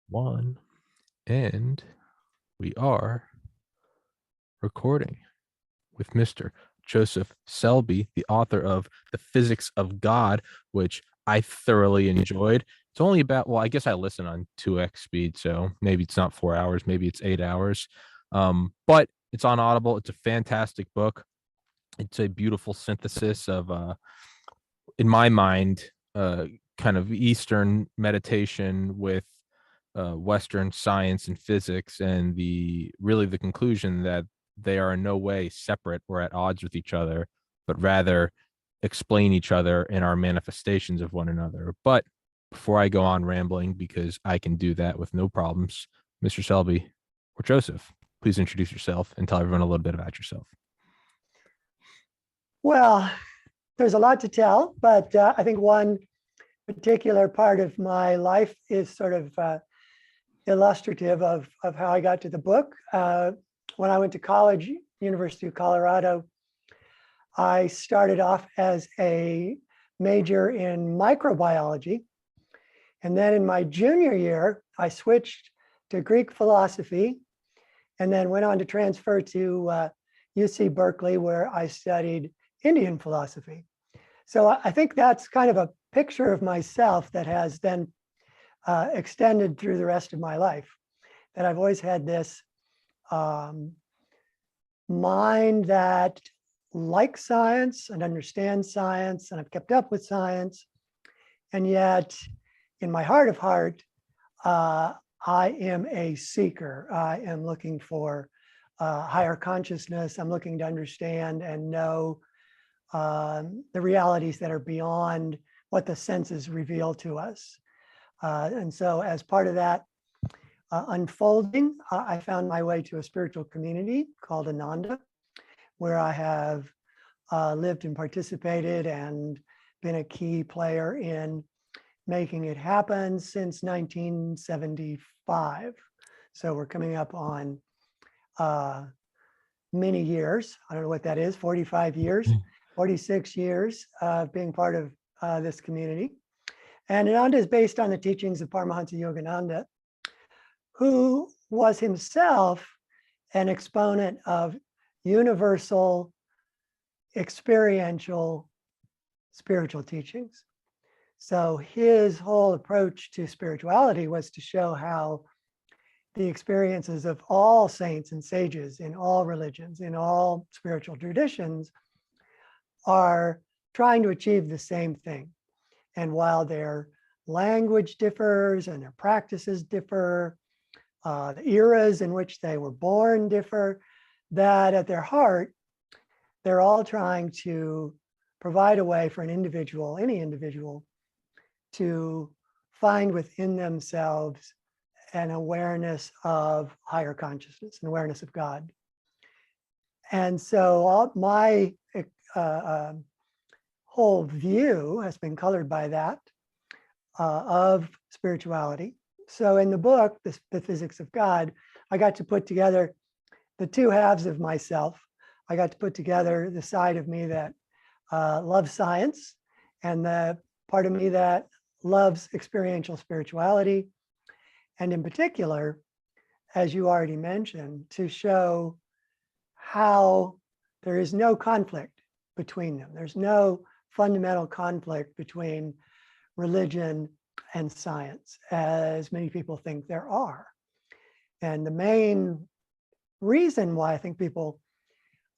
One, and we are recording with Mr. Joseph Selbie, the author of The Physics of God, which I thoroughly enjoyed. It's only about, well, I guess I listen on 2x speed, so maybe it's not 4 hours, maybe it's 8 hours. But it's on Audible. It's a fantastic book. It's a beautiful synthesis of, in my mind, kind of Eastern meditation with Western science and physics, and the conclusion that they are in no way separate or at odds with each other, but rather explain each other in our manifestations of one another. But before I go on rambling, because I can do that with no problems, Mr. Selbie or Joseph, please introduce yourself and tell everyone a little bit about yourself. Well, there's a lot to tell, but I think one particular part of my life is sort of illustrative of how I got to the book. When I went to college, University of Colorado, I started off as a major in microbiology. And then in my junior year, I switched to Greek philosophy and then went on to transfer to UC Berkeley, where I studied Indian philosophy. So I think that's kind of a picture of myself that has then extended through the rest of my life, that I've always had this mind that likes science and understands science, and I've kept up with science. And yet, in my heart of heart, I am a seeker. I am looking for higher consciousness. I'm looking to understand and know the realities that are beyond what the senses reveal to us. And so as part of that unfolding, I found my way to a spiritual community called Ananda, where I have lived and participated and been a key player in making it happen since 1975. So we're coming up on many years. I don't know what that is, 45 years, 46 years of being part of this community. And Ananda is based on the teachings of Paramahansa Yogananda, who was himself an exponent of universal, experiential, spiritual teachings. So his whole approach to spirituality was to show how the experiences of all saints and sages in all religions, in all spiritual traditions, are trying to achieve the same thing. And while their language differs and their practices differ, the eras in which they were born differ, that at their heart, they're all trying to provide a way for an individual, any individual, to find within themselves an awareness of higher consciousness, an awareness of God. And so my whole view has been colored by that of spirituality. So in the book, The Physics of God, I got to put together the two halves of myself. I got to put together the side of me that loves science and the part of me that loves experiential spirituality. And in particular, as you already mentioned, to show how there is no conflict between them. There's no fundamental conflict between religion and science, as many people think there are. And the main reason why I think people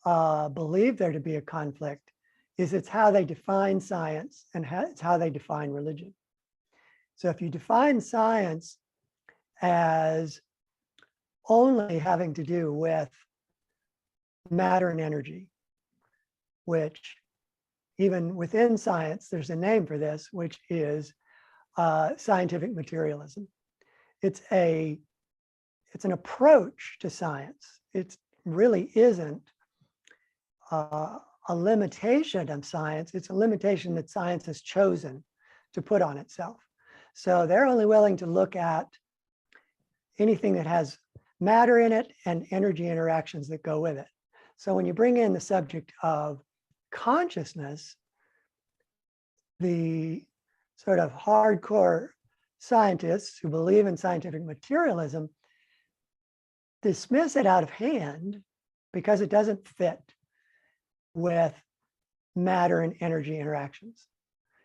believe there to be a conflict is it's how they define science and it's how they define religion. So if you define science as only having to do with matter and energy, which even within science, there's a name for this, which is scientific materialism. It's an approach to science. It really isn't a limitation of science. It's a limitation that science has chosen to put on itself. So they're only willing to look at anything that has matter in it and energy interactions that go with it. So when you bring in the subject of consciousness, the sort of hardcore scientists who believe in scientific materialism dismiss it out of hand because it doesn't fit with matter and energy interactions.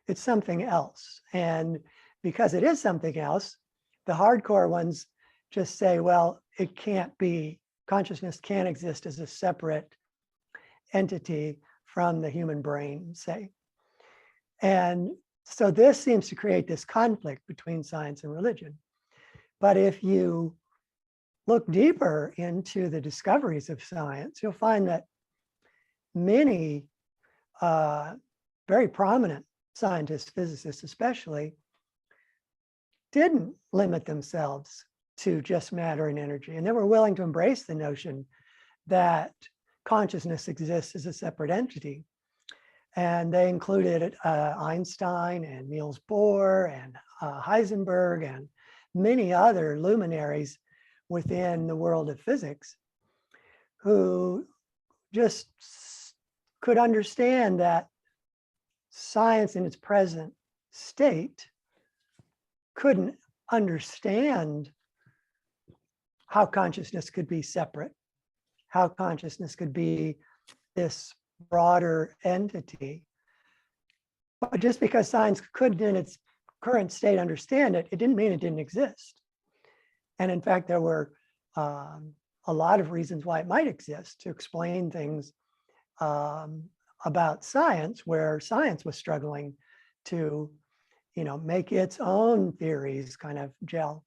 It's something else. And because it is something else, the hardcore ones just say, well, it can't be, consciousness can't exist as a separate entity from the human brain, say. And so this seems to create this conflict between science and religion. But if you look deeper into the discoveries of science, you'll find that many very prominent scientists, physicists especially, didn't limit themselves to just matter and energy. And they were willing to embrace the notion that consciousness exists as a separate entity. And they included Einstein and Niels Bohr and Heisenberg and many other luminaries within the world of physics who just could understand that science in its present state couldn't understand how consciousness could be separate, how consciousness could be this broader entity. But just because science couldn't in its current state understand it, it didn't mean it didn't exist. And in fact, there were a lot of reasons why it might exist to explain things about science, where science was struggling to, make its own theories kind of gel.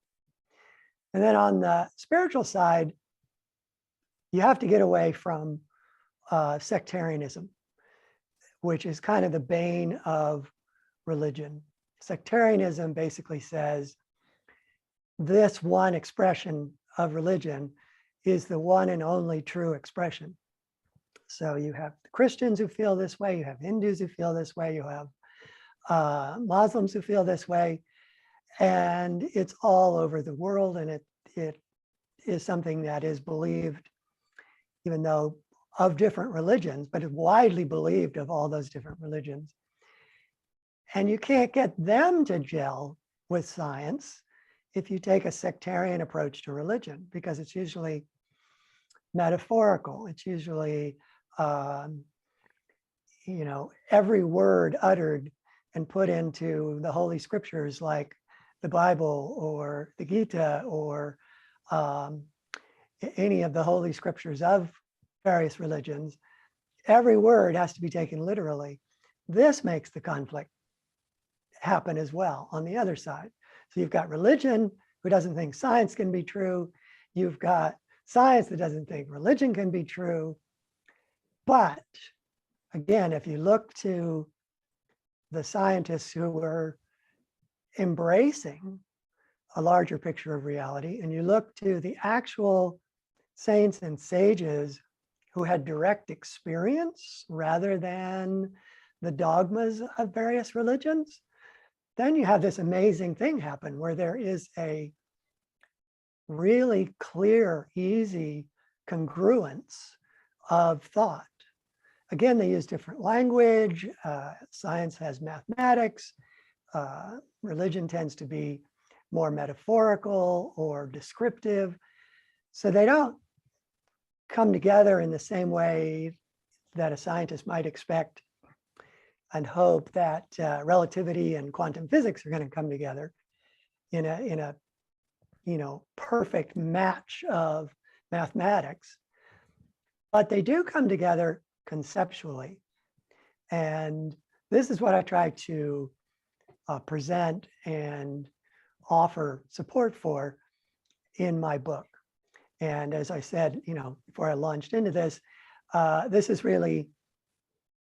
And then on the spiritual side, you have to get away from sectarianism, which is kind of the bane of religion. Sectarianism basically says this one expression of religion is the one and only true expression. So you have Christians who feel this way, you have Hindus who feel this way, you have Muslims who feel this way, and it's all over the world, and it is something that is believed, even though of different religions, but it's widely believed of all those different religions. And you can't get them to gel with science if you take a sectarian approach to religion, because it's usually metaphorical. It's usually, every word uttered and put into the Holy Scriptures, like the Bible or the Gita or any of the Holy Scriptures of various religions. Every word has to be taken literally. This makes the conflict happen as well on the other side. So you've got religion who doesn't think science can be true. You've got science that doesn't think religion can be true. But again, if you look to the scientists who were embracing a larger picture of reality, and you look to the actual saints and sages who had direct experience rather than the dogmas of various religions, then you have this amazing thing happen where there is a really clear, easy congruence of thought. Again, they use different language. Science has mathematics. Religion tends to be more metaphorical or descriptive. So they don't come together in the same way that a scientist might expect and hope that relativity and quantum physics are going to come together in a perfect match of mathematics. But they do come together conceptually. And this is what I try to present and offer support for in my book. And as I said, before I launched into this, this is really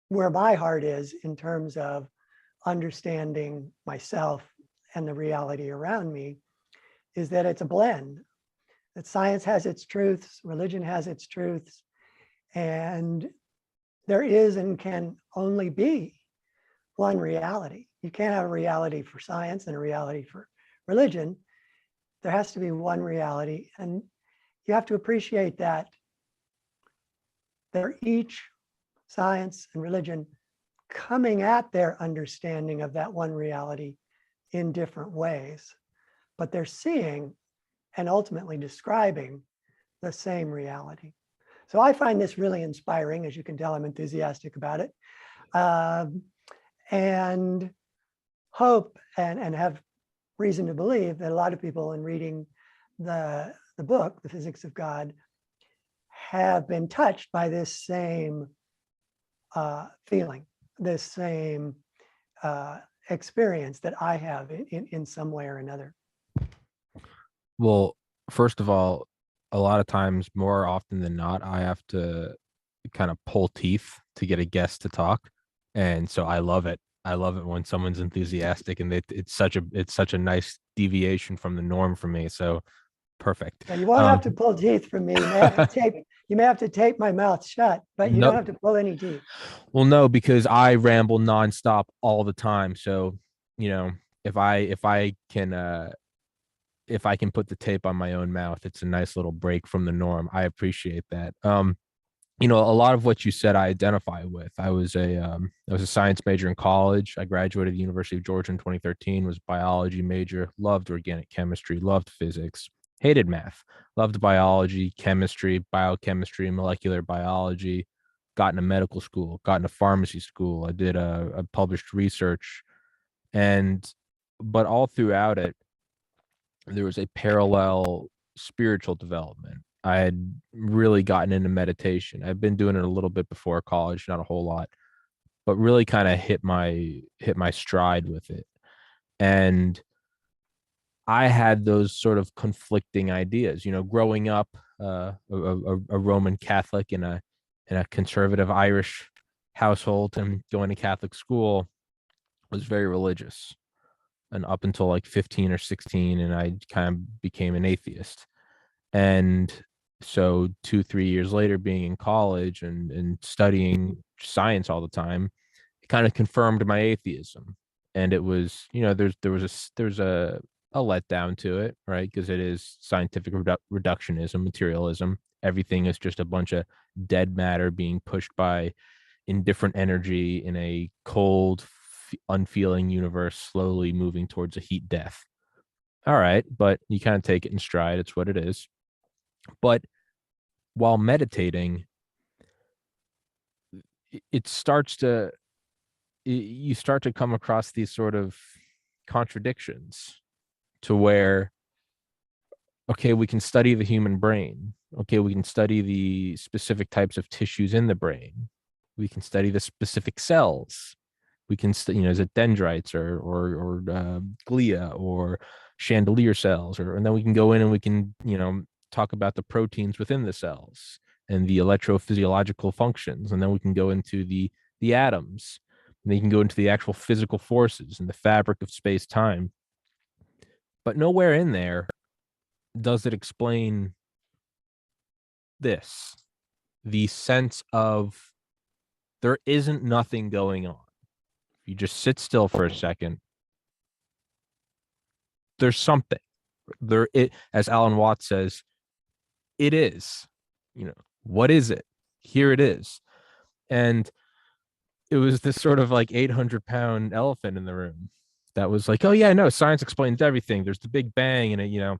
where my heart is in terms of understanding myself and the reality around me, is that it's a blend, that science has its truths, religion has its truths, and there is and can only be one reality. You can't have a reality for science and a reality for religion. There has to be one reality, and you have to appreciate that they're each, science and religion, coming at their understanding of that one reality in different ways. but they're seeing and ultimately describing the same reality. So I find this really inspiring. As you can tell, I'm enthusiastic about it, and hope and have reason to believe that a lot of people in reading the book, The Physics of God, have been touched by this same feeling, this same experience that I have in some way or another. Well, first of all, a lot of times, more often than not, I have to kind of pull teeth to get a guest to talk. And so I love it. I love it when someone's enthusiastic, and it's such a nice deviation from the norm for me. So perfect. Yeah, you won't have to pull teeth from me. You may have to tape my mouth shut, but you No, don't have to pull any teeth. well, no, because I ramble nonstop all the time. So, you know, if I can put the tape on my own mouth, it's a nice little break from the norm. I appreciate that. You know, a lot of what you said I identify with. I was a science major in college. I graduated the University of Georgia in 2013, was a biology major, loved organic chemistry, loved physics, hated math, loved biology, chemistry, biochemistry, molecular biology, got into medical school, got into pharmacy school. I did a published research, and but all throughout it, there was a parallel spiritual development. I had really gotten into meditation. I've been doing it a little bit before college, not a whole lot, but really kind of hit my stride with it. And I had those sort of conflicting ideas, you know, growing up a Roman Catholic in a conservative Irish household and going to Catholic school, was very religious, and up until like 15 or 16, and I kind of became an atheist. And so 2 3 years later, being in college and studying science all the time, it kind of confirmed my atheism. And it was, you know, there's a letdown to it, right? Because it is scientific reductionism, materialism. Everything is just a bunch of dead matter being pushed by indifferent energy in a cold, unfeeling universe, slowly moving towards a heat death. All right, but you kind of take it in stride. It's what it is. But while meditating, it starts to you start to come across these sort of contradictions, to where, okay, we can study the human brain. Okay, we can study the specific types of tissues in the brain. We can study the specific cells. We can, you know, is it dendrites or glia or chandelier cells, or and then we can go in and we can, you know, talk about the proteins within the cells and the electrophysiological functions, and then we can go into the atoms, and then you can go into the actual physical forces and the fabric of space time. But nowhere in there does it explain this, the sense of there isn't nothing going on. If you just sit still for a second, there's something there. It, as Alan Watts says, it is, you know, what is it? Here it is. And it was this sort of like 800-pound elephant in the room that was like, oh yeah, no, science explains everything. There's the big bang, and it, you know,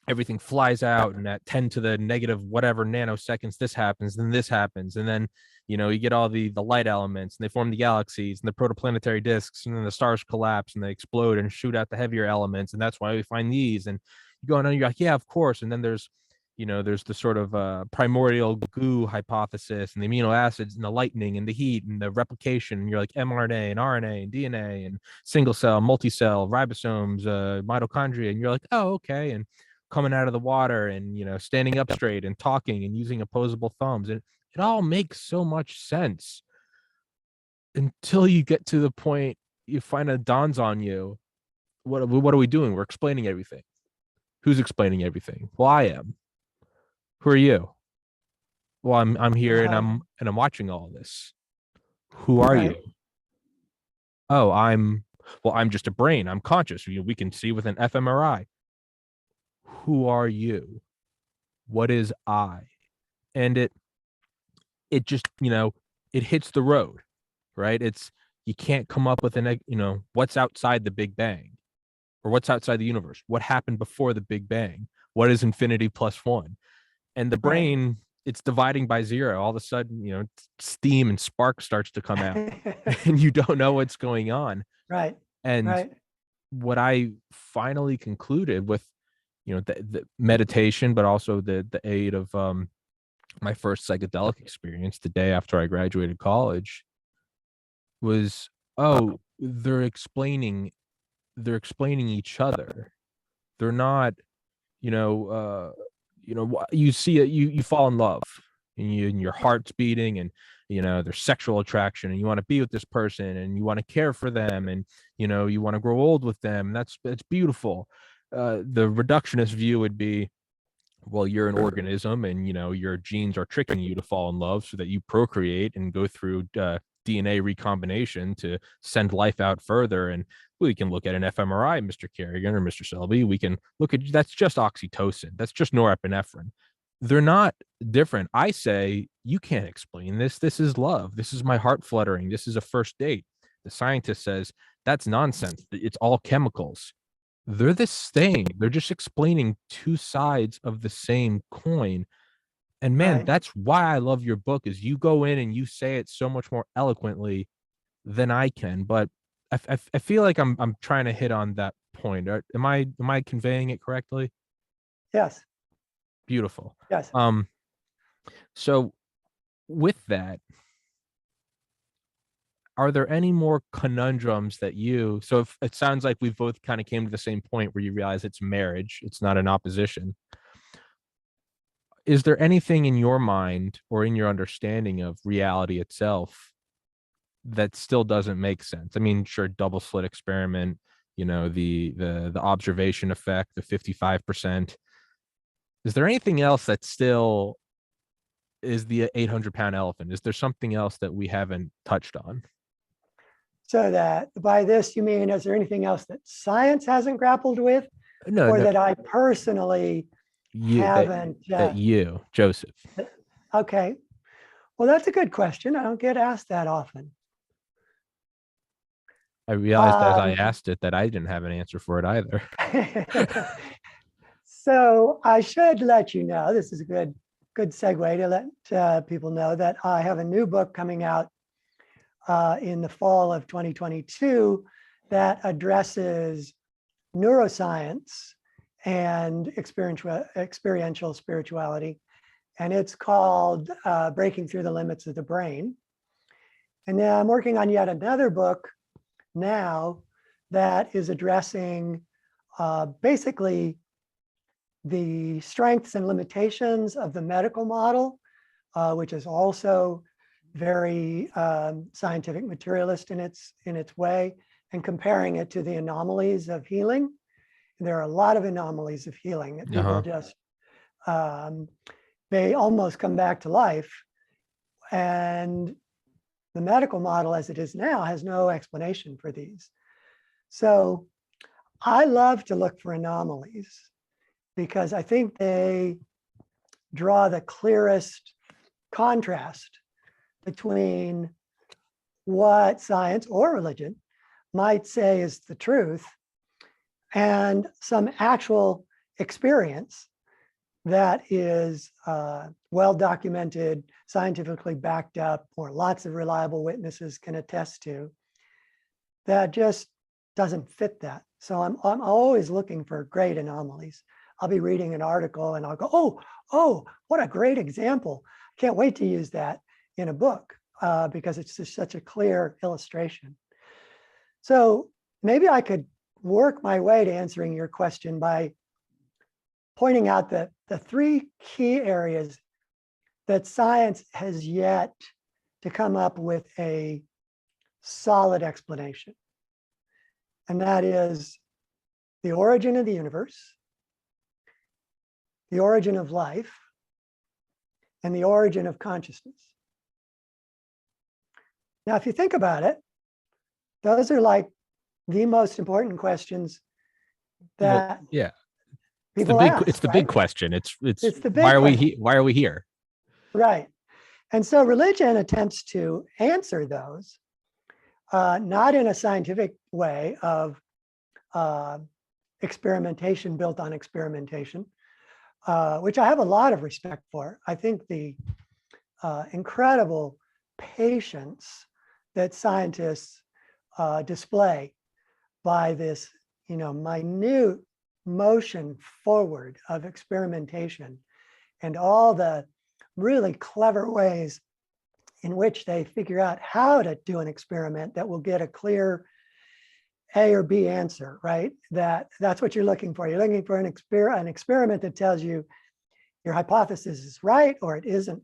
everything flies out, and at 10 to the negative whatever nanoseconds this happens, then this happens, and then, you know, you get all the light elements, and they form the galaxies and the protoplanetary disks, and then the stars collapse and they explode and shoot out the heavier elements, and that's why we find these. And you go on and you're like, yeah, of course. And then there's, you know, there's the sort of primordial goo hypothesis, and the amino acids and the lightning and the heat and the replication, and you're like mRNA and RNA and DNA and single cell, multi-cell, ribosomes, mitochondria, and you're like, oh, okay. And coming out of the water, and, you know, standing up straight and talking and using opposable thumbs, and it all makes so much sense until you get to the point you find it dawns on you, what are we doing? We're explaining everything. Who's explaining everything? Well, I am. Who are you? Well, I'm here, and I'm watching all of this. Who are Right. you? Oh, I'm just a brain. I'm conscious. We can see with an fMRI. Who are you? What is I? And it just, you know, it hits the road, right? It's, you can't come up with an, you know, what's outside the Big Bang. or what's outside the universe? What happened before the Big Bang? What is infinity plus one? And the Right. brain, it's dividing by zero. All of a sudden, steam and spark starts to come out and you don't know what's going on. Right. And Right. what I finally concluded with, the meditation, but also the aid of my first psychedelic experience the day after I graduated college was, oh, they're explaining each other. They're not, you see it, you fall in love, and your heart's beating, and there's sexual attraction, and you want to be with this person, and you want to care for them, and you want to grow old with them. And that's beautiful. The reductionist view would be, well, you're an organism, and your genes are tricking you to fall in love so that you procreate and go through DNA recombination to send life out further. And we can look at an fMRI, Mr. Carrigan or Mr. Selbie. We can look at, that's just oxytocin, that's just norepinephrine. They're not different. I say, you can't explain this. This is love. This is my heart fluttering. This is a first date. The scientist says that's nonsense. It's all chemicals. They're the same. They're just explaining two sides of the same coin. And man, Right. that's why I love your book, is you go in and you say it so much more eloquently than I can. But I feel like I'm trying to hit on that point. Am I conveying it correctly? Yes. Beautiful. Yes. So with that, are there any more conundrums that so if it sounds like we've both kind of came to the same point where you realize it's marriage, it's not an opposition. Is there anything in your mind or in your understanding of reality itself that still doesn't make sense? I mean, sure, double slit experiment, the observation effect, the 55%. Is there anything else that still is the 800-pound elephant? Is there something else that we haven't touched on? So that by this, you mean, is there anything else that science hasn't grappled with, No, or no, that I personally you that haven't? that you, Joseph. Okay. Well, that's a good question. I don't get asked that often. I realized as I asked it that I didn't have an answer for it either. So I should let you know, this is a good segue to let people know that I have a new book coming out in the fall of 2022 that addresses neuroscience and experiential spirituality. And it's called Breaking Through the Limits of the Brain. And then I'm working on yet another book now that is addressing basically the strengths and limitations of the medical model, which is also very scientific materialist in its way, and comparing it to the anomalies of healing. And there are a lot of anomalies of healing that people just they almost come back to life, and the medical model as it is now has no explanation for these. So I love to look for anomalies because I think they draw the clearest contrast between what science or religion might say is the truth and some actual experience that is well documented, scientifically backed up, or lots of reliable witnesses can attest to, that just doesn't fit that. So I'm always looking for great anomalies. I'll be reading an article and I'll go, oh, what a great example. Can't wait to use that in a book because it's just such a clear illustration. So maybe I could work my way to answering your question by pointing out that the three key areas that science has yet to come up with a solid explanation. And that is the origin of the universe, the origin of life, and the origin of consciousness. Now, if you think about it, those are like the most important questions that yeah, people ask. It's the right? big question. It's the big why are question. why are we here? Right. And so religion attempts to answer those, not in a scientific way of experimentation built on experimentation, which I have a lot of respect for. I think the incredible patience that scientists display by this, minute motion forward of experimentation and all the really clever ways in which they figure out how to do an experiment that will get a clear A or B answer, right? That's what you're looking for. You're looking for an experiment that tells you your hypothesis is right or it isn't.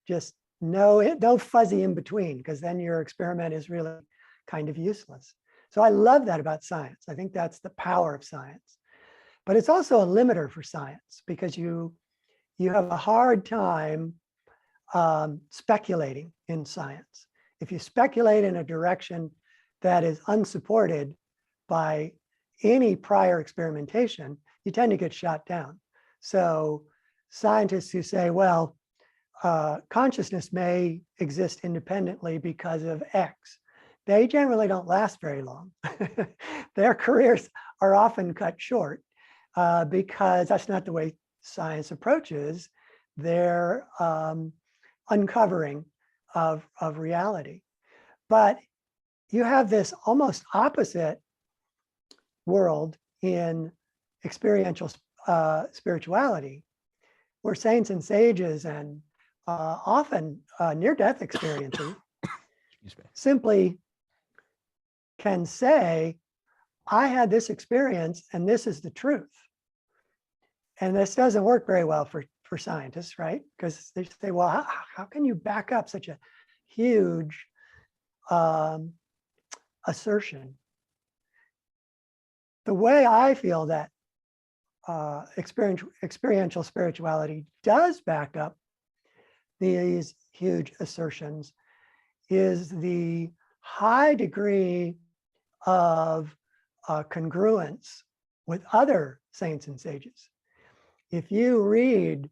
Just no fuzzy in between, because then your experiment is really kind of useless. So I love that about science. I think that's the power of science. But it's also a limiter for science, because you have a hard time speculating in science. If you speculate in a direction that is unsupported by any prior experimentation, you tend to get shot down. So scientists who say, well, consciousness may exist independently because of X, they generally don't last very long. Their careers are often cut short because that's not the way science approaches their uncovering of reality. But you have this almost opposite world in experiential spirituality, where saints and sages and often near-death experiences simply can say, I had this experience and this is the truth. And this doesn't work very well for scientists, right? Because they say, well, how can you back up such a huge assertion? The way I feel that experiential spirituality does back up these huge assertions is the high degree of congruence with other saints and sages. If you read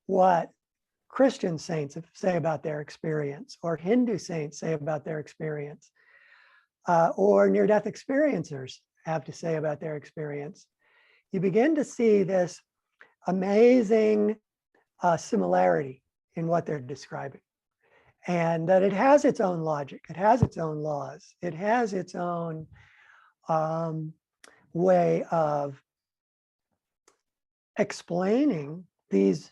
what Christian saints say about their experience, or Hindu saints say about their experience, or near-death experiencers have to say about their experience, you begin to see this amazing similarity in what they're describing. And that it has its own logic, it has its own laws, it has its own way of explaining these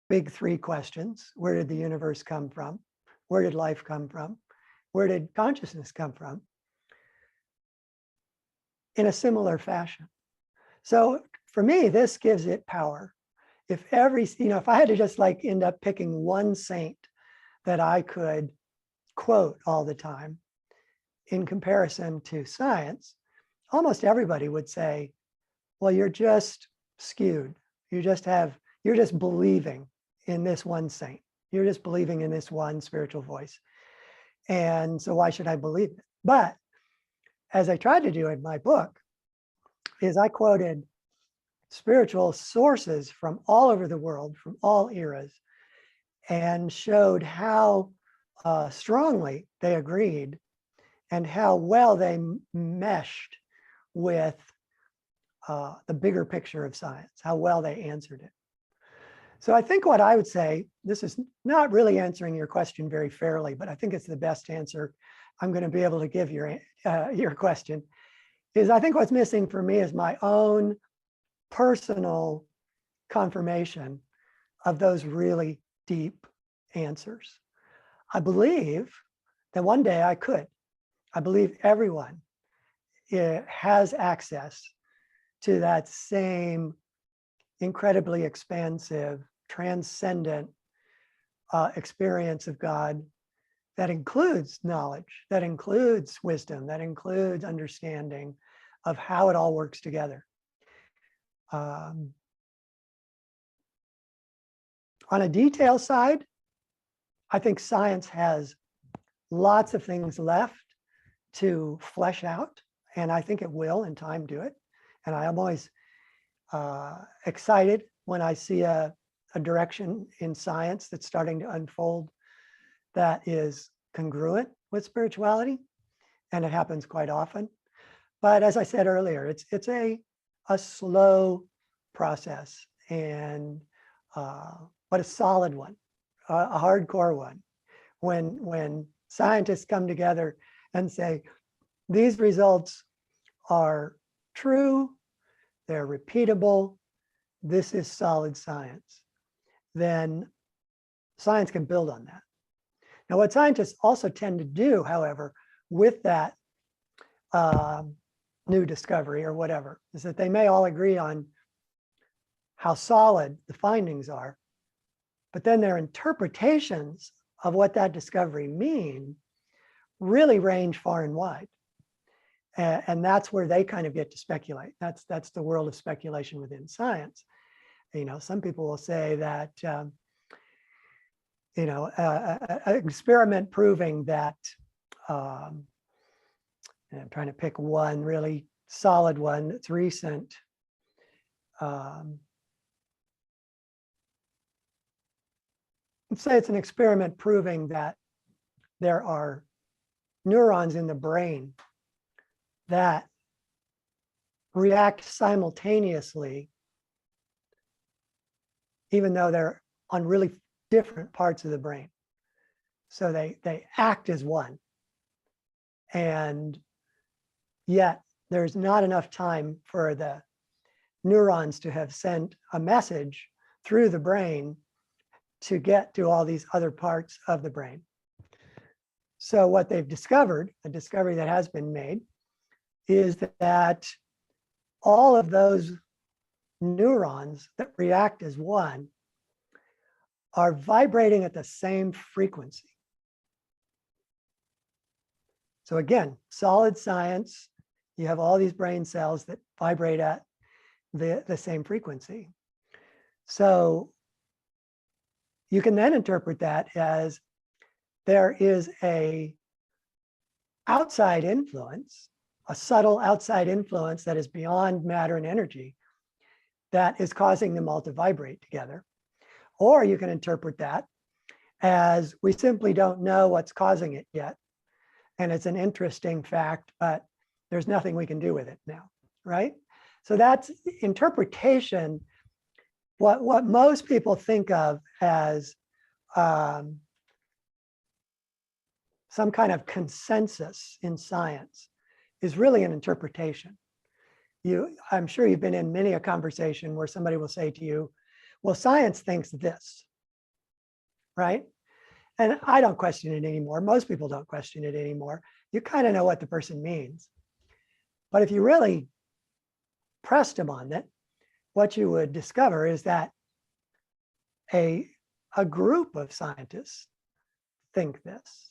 big three questions. Where did the universe come from? Where did life come from? Where did consciousness come from? In a similar fashion. So for me, this gives it power. If if I had to just end up picking one saint that I could quote all the time in comparison to science, almost everybody would say, well, you're just skewed. You're just believing in this one saint. You're just believing in this one spiritual voice. And so why should I believe it? But as I tried to do in my book, is I quoted spiritual sources from all over the world, from all eras, and showed how strongly they agreed and how well they meshed with the bigger picture of science, how well they answered it. So I think what I would say, this is not really answering your question very fairly, but I think it's the best answer I'm going to be able to give your question, is I think what's missing for me is my own personal confirmation of those really deep answers. I believe that one day I could. I believe everyone has access to that same incredibly expansive, transcendent experience of God that includes knowledge, that includes wisdom, that includes understanding of how it all works together. On a detail side, I think science has lots of things left to flesh out, and I think it will in time do it. And I am always excited when I see a direction in science that's starting to unfold that is congruent with spirituality, and it happens quite often. But as I said earlier, it's a slow process, and but a solid one, a hardcore one. When scientists come together and say, these results are true, they're repeatable, this is solid science, then science can build on that. Now, what scientists also tend to do, however, with that new discovery or whatever, is that they may all agree on how solid the findings are, but then their interpretations of what that discovery mean really range far and wide. And that's where they kind of get to speculate. That's the world of speculation within science. You know, some people will say that, you know, an experiment proving that, I'm trying to pick one really solid one that's recent. Let's say it's an experiment proving that there are neurons in the brain that react simultaneously, even though they're on really different parts of the brain. So they act as one. And yet there's not enough time for the neurons to have sent a message through the brain to get to all these other parts of the brain. So what they've discovered, a discovery that has been made, is that all of those neurons that react as one are vibrating at the same frequency. So again, solid science, you have all these brain cells that vibrate at the same frequency. So you can then interpret that as there is a outside influence, a subtle outside influence that is beyond matter and energy that is causing them all to vibrate together. Or you can interpret that as we simply don't know what's causing it yet. And it's an interesting fact, but there's nothing we can do with it now, right? So that's interpretation. What most people think of as some kind of consensus in science is really an interpretation. I'm sure you've been in many a conversation where somebody will say to you, well, science thinks this, right? And I don't question it anymore. Most people don't question it anymore. You kind of know what the person means. But if you really pressed them on it, what you would discover is that a group of scientists think this.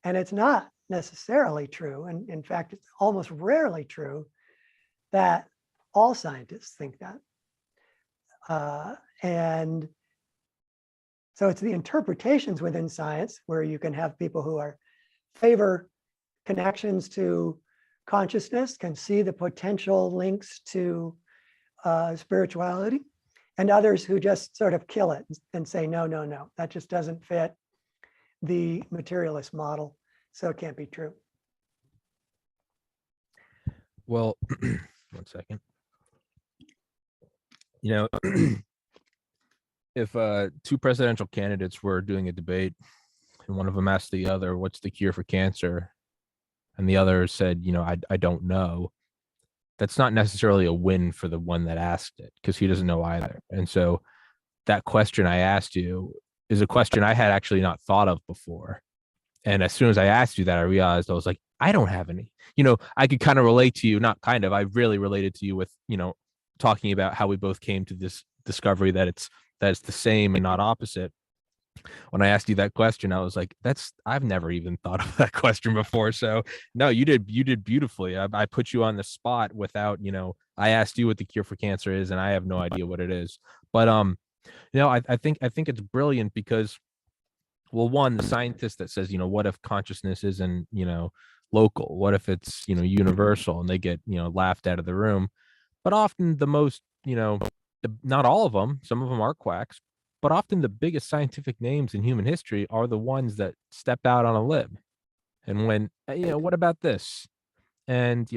And it's not necessarily true. And in fact, it's almost rarely true that all scientists think that. And so it's the interpretations within science where you can have people who are favor connections to consciousness, can see the potential links to spirituality, and others who just sort of kill it and say, no, no, no, that just doesn't fit the materialist model, so it can't be true. Well, 1 second. You know, if two presidential candidates were doing a debate and one of them asked the other, what's the cure for cancer? And the other said, you know, I don't know. That's not necessarily a win for the one that asked it because he doesn't know either. And so that question I asked you is a question I had actually not thought of before. And as soon as I asked you that, I realized I was like, I don't have any. You know, I could kind of relate to you, not kind of, I really related to you with, you know, talking about how we both came to this discovery that it's the same and not opposite. When I asked you that question, I was like, I've never even thought of that question before. So no, you did beautifully. I put you on the spot without, you know, I asked you what the cure for cancer is and I have no idea what it is. But you know, I think it's brilliant because, well, one, the scientist that says, you know, what if consciousness isn't, you know, local? What if it's, you know, universal? And they get, you know, laughed out of the room. But often the most, you know, not all of them, some of them are quacks, but often the biggest scientific names in human history are the ones that step out on a limb and when, you know, what about this? and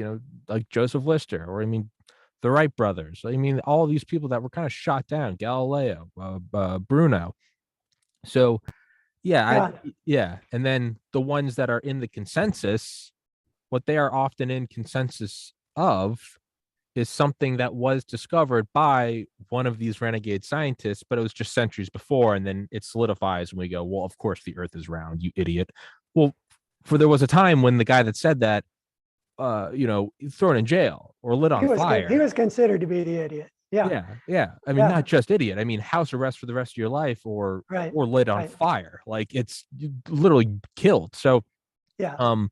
like Joseph Lister, or I mean the Wright brothers. I mean all these people that were kind of shot down, Galileo, Bruno. So Yeah. yeah, and then the ones that are in the consensus, what they are often in consensus of is something that was discovered by one of these renegade scientists, but it was just centuries before, and then it solidifies and we go, well, of course the earth is round, you idiot. Well, for there was a time when the guy that said that thrown in jail or lit on He fire. was considered to be the idiot. Yeah. Yeah. I mean, Yeah. not just idiot. I mean, house arrest for the rest of your life, Right. or lit on Right. fire. Like it's literally killed. So Yeah. um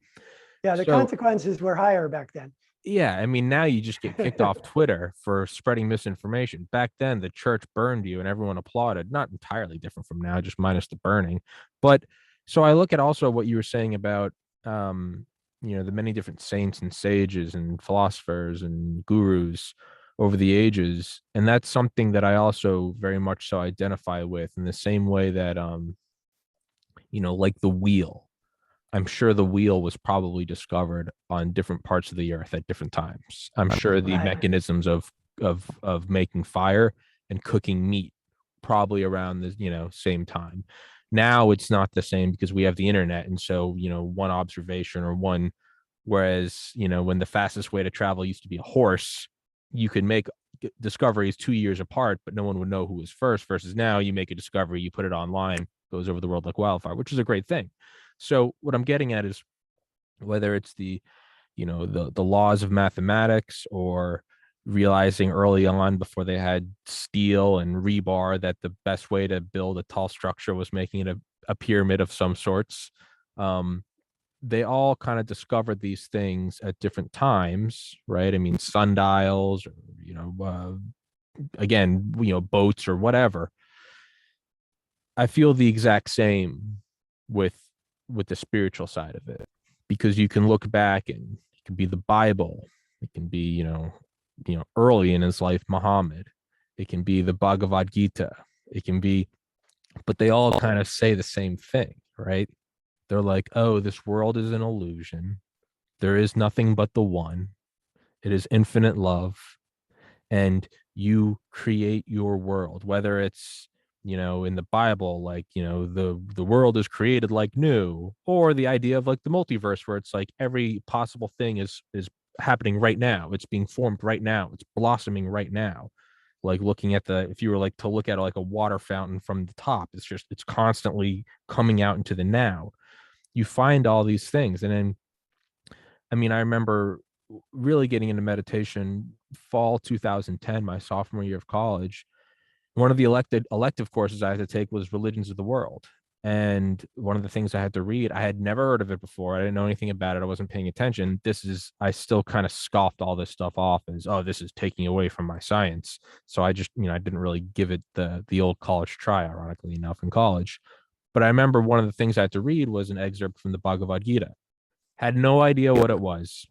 Yeah. The so consequences were higher back then. yeah, I mean, now you just get kicked off Twitter for spreading misinformation. Back then, the church burned you and everyone applauded. Not entirely different from now, just minus the burning. But so I look at also what you were saying about, the many different saints and sages and philosophers and gurus over the ages. And that's something that I also very much so identify with in the same way that, like the wheel. I'm sure the wheel was probably discovered on different parts of the earth at different times. I'm sure the Right. mechanisms of making fire and cooking meat probably around the same time. Now it's not the same because we have the internet, and so one observation or one. Whereas when the fastest way to travel used to be a horse, you could make discoveries 2 years apart, but no one would know who was first. Versus now, you make a discovery, you put it online, goes over the world like wildfire, which is a great thing. So what I'm getting at is whether it's the laws of mathematics, or realizing early on before they had steel and rebar that the best way to build a tall structure was making it a pyramid of some sorts. They all kind of discovered these things at different times, right? I mean, sundials, or again, boats or whatever. I feel the exact same with the spiritual side of it, because you can look back and it can be the Bible, it can be early in his life Muhammad, it can be the Bhagavad Gita, it can be, but they all kind of say the same thing, right? They're like, oh, this world is an illusion. There is nothing but the one. It is infinite love, and you create your world, whether it's in the Bible, like the world is created like new, or the idea of like the multiverse, where it's like every possible thing is happening right now, it's being formed right now, it's blossoming right now. Like looking at if you were like to look at like a water fountain from the top, it's constantly coming out into the now. You find all these things, and then I mean, I remember really getting into meditation fall 2010, my sophomore year of college. One of the elective courses I had to take was religions of the world. And one of the things I had to read, I had never heard of it before. I didn't know anything about it. I wasn't paying attention. I still kind of scoffed all this stuff off as, oh, this is taking away from my science. So I just, I didn't really give it the old college try, ironically enough, in college. But I remember one of the things I had to read was an excerpt from the Bhagavad Gita. Had no idea what it was.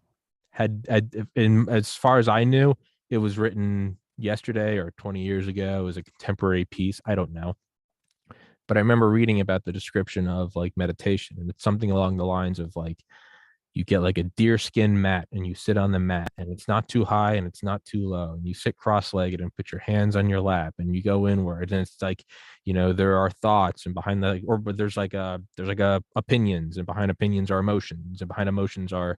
As far as I knew, it was written yesterday or 20 years ago. It was a contemporary piece. I don't know. But I remember reading about the description of like meditation, and it's something along the lines of like you get like a deerskin mat and you sit on the mat, and it's not too high and it's not too low, and you sit cross-legged and put your hands on your lap and you go inward, and it's like there are thoughts, and behind the or but there's like a opinions, and behind opinions are emotions, and behind emotions are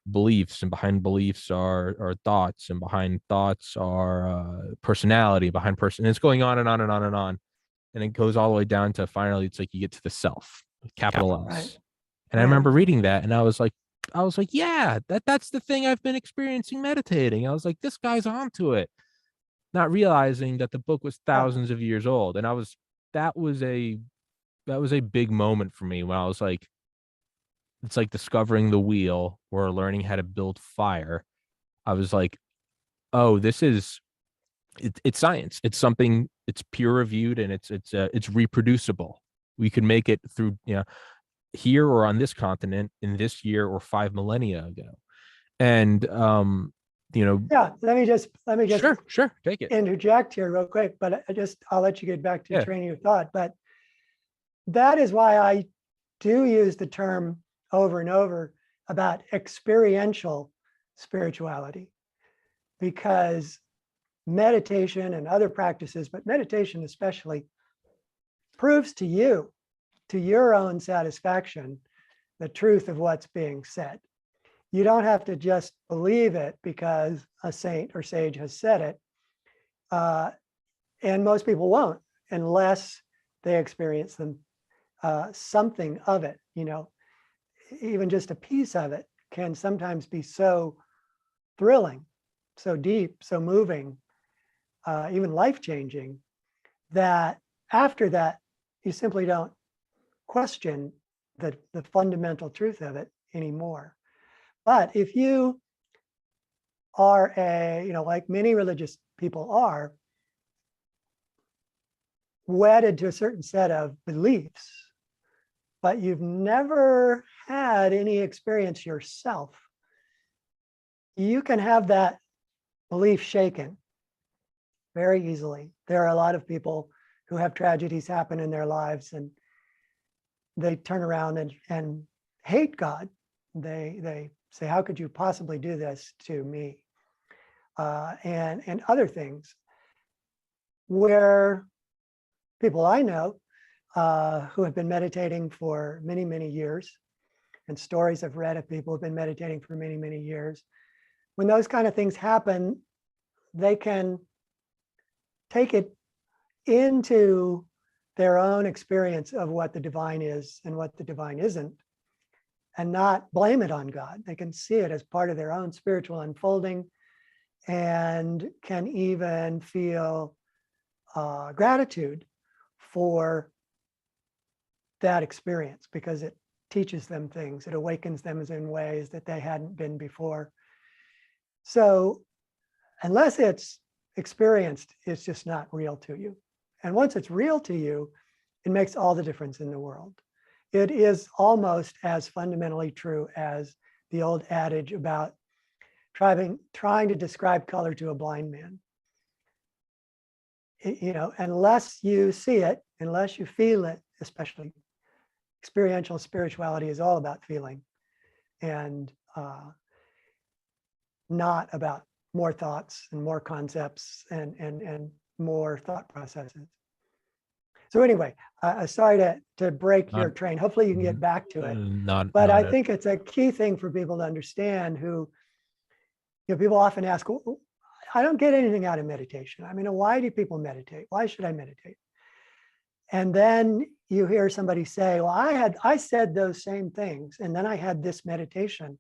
beliefs, and behind beliefs are thoughts, and behind thoughts are personality, behind person, and it's going on and on and on and on, and it goes all the way down to finally it's like you get to the self, capital Right. S. And I Right. remember reading that, and I was like, yeah, that's the thing I've been experiencing meditating. I was like, this guy's onto it, not realizing that the book was Yeah. thousands of years old. And that was a that was a big moment for me when I was like, it's like discovering the wheel or learning how to build fire. I was like, oh, it's science. It's something. It's peer reviewed, and it's reproducible. We could make it through here or on this continent in this year or 5 millennia ago. And Yeah. Let me just sure, take it. interject here real quick, but I'll let you get back to Yeah, training of thought. But that is why I do use the term over and over about experiential spirituality, because meditation and other practices, but meditation especially, proves to you, to your own satisfaction, the truth of what's being said. You don't have to just believe it because a saint or sage has said it. And most people won't unless they experience them, something of it, even just a piece of it can sometimes be so thrilling, so deep, so moving, even life-changing, that after that, you simply don't question the fundamental truth of it anymore. But if you are like many religious people are, wedded to a certain set of beliefs, but you've never had any experience yourself, you can have that belief shaken very easily. There are a lot of people who have tragedies happen in their lives and they turn around and hate God. They say, how could you possibly do this to me? And other things where people I know who have been meditating for many, many years, and stories I've read of people who've been meditating for many, many years, when those kind of things happen, they can take it into their own experience of what the divine is and what the divine isn't, and not blame it on God. They can see it as part of their own spiritual unfolding and can even feel gratitude for that experience because it teaches them things. It awakens them in ways that they hadn't been before. So unless it's experienced, it's just not real to you. And once it's real to you, it makes all the difference in the world. It is almost as fundamentally true as the old adage about trying to describe color to a blind man. Unless you see it, unless you feel it, especially experiential spirituality is all about feeling and not about more thoughts and more concepts and more thought processes. So anyway, sorry to break your train. Hopefully you can get back to it. But I think it's a key thing for people to understand who, people often ask, well, I don't get anything out of meditation. I mean, why do people meditate? Why should I meditate? And then you hear somebody say, well, I said those same things. And then I had this meditation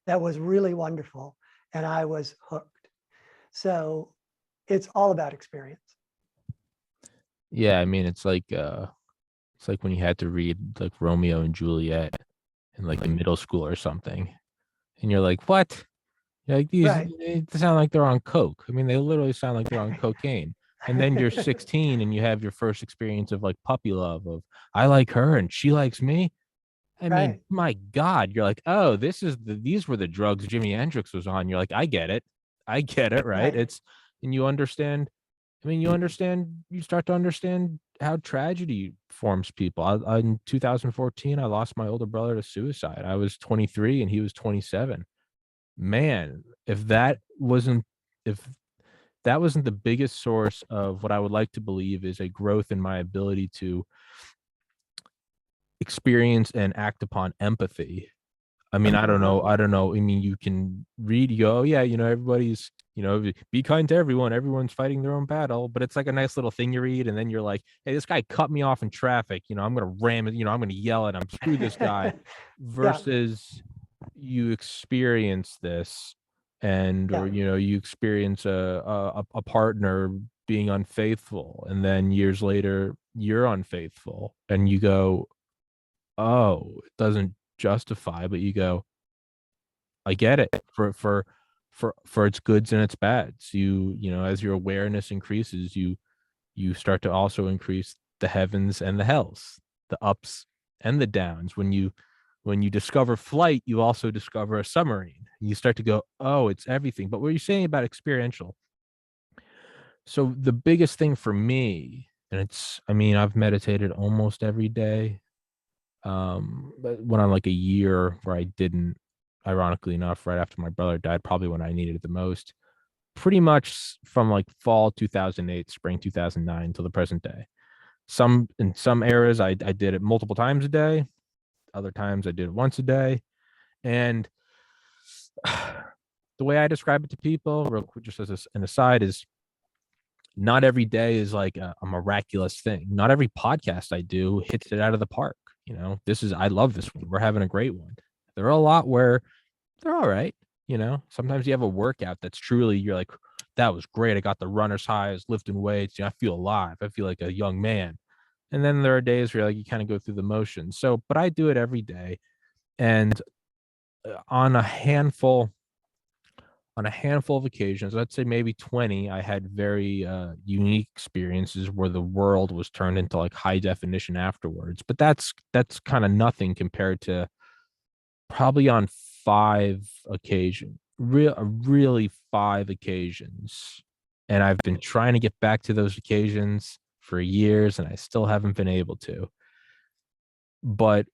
that was really wonderful and I was hooked. So it's all about experience. Yeah, I mean, it's like when you had to read like Romeo and Juliet in like the middle school or something, and you're like, what? You're like, these Right. they sound like they're on coke. I mean, they literally sound like they're on cocaine. And then you're 16 and you have your first experience of like puppy love of I like her and she likes me. I mean, Right. my God, you're like, oh, these were the drugs Jimi Hendrix was on. You're like, I get it, right? Right. It's and you understand. I mean, you start to understand how tragedy forms people. In 2014, I lost my older brother to suicide. I was 23 and he was 27. Man, if that wasn't the biggest source of what I would like to believe is a growth in my ability to experience and act upon empathy. I mean, I don't know. I don't know. I mean, you can read, you go, oh, yeah, everybody's, be kind to everyone. Everyone's fighting their own battle. But it's like a nice little thing you read. And then you're like, hey, this guy cut me off in traffic. I'm going to ram it. I'm going to yell at him. Screw this guy. Versus you experience this or, you experience a partner being unfaithful. And then years later, you're unfaithful. And you go, oh, it doesn't justify, but you go, I get it for its goods and its bads. As your awareness increases, you start to also increase the heavens and the hells, the ups and the downs. When you discover flight, you also discover a submarine. You start to go, oh, it's everything. But what you're saying about experiential. So the biggest thing for me, and I've meditated almost every day. But went on like a year where I didn't. ironically enough, right after my brother died, probably when I needed it the most. Pretty much from like fall 2008, spring 2009 till the present day. Some in some eras I did it multiple times a day. Other times I did it once a day. And the way I describe it to people, real quick, just as an aside, is not every day is like a miraculous thing. Not every podcast I do hits it out of the park. I love this one. We're having a great one. There are a lot where they're all right. Sometimes you have a workout that's truly, you're like, that was great. I got the runner's high. I was lifting weights. I feel alive. I feel like a young man. And then there are days where like you kind of go through the motions. So, but I do it every day. And on a handful of occasions, I'd say maybe 20, I had very unique experiences where the world was turned into like high definition afterwards. But that's kind of nothing compared to probably on 5 occasions, really 5 occasions. And I've been trying to get back to those occasions for years, and I still haven't been able to. But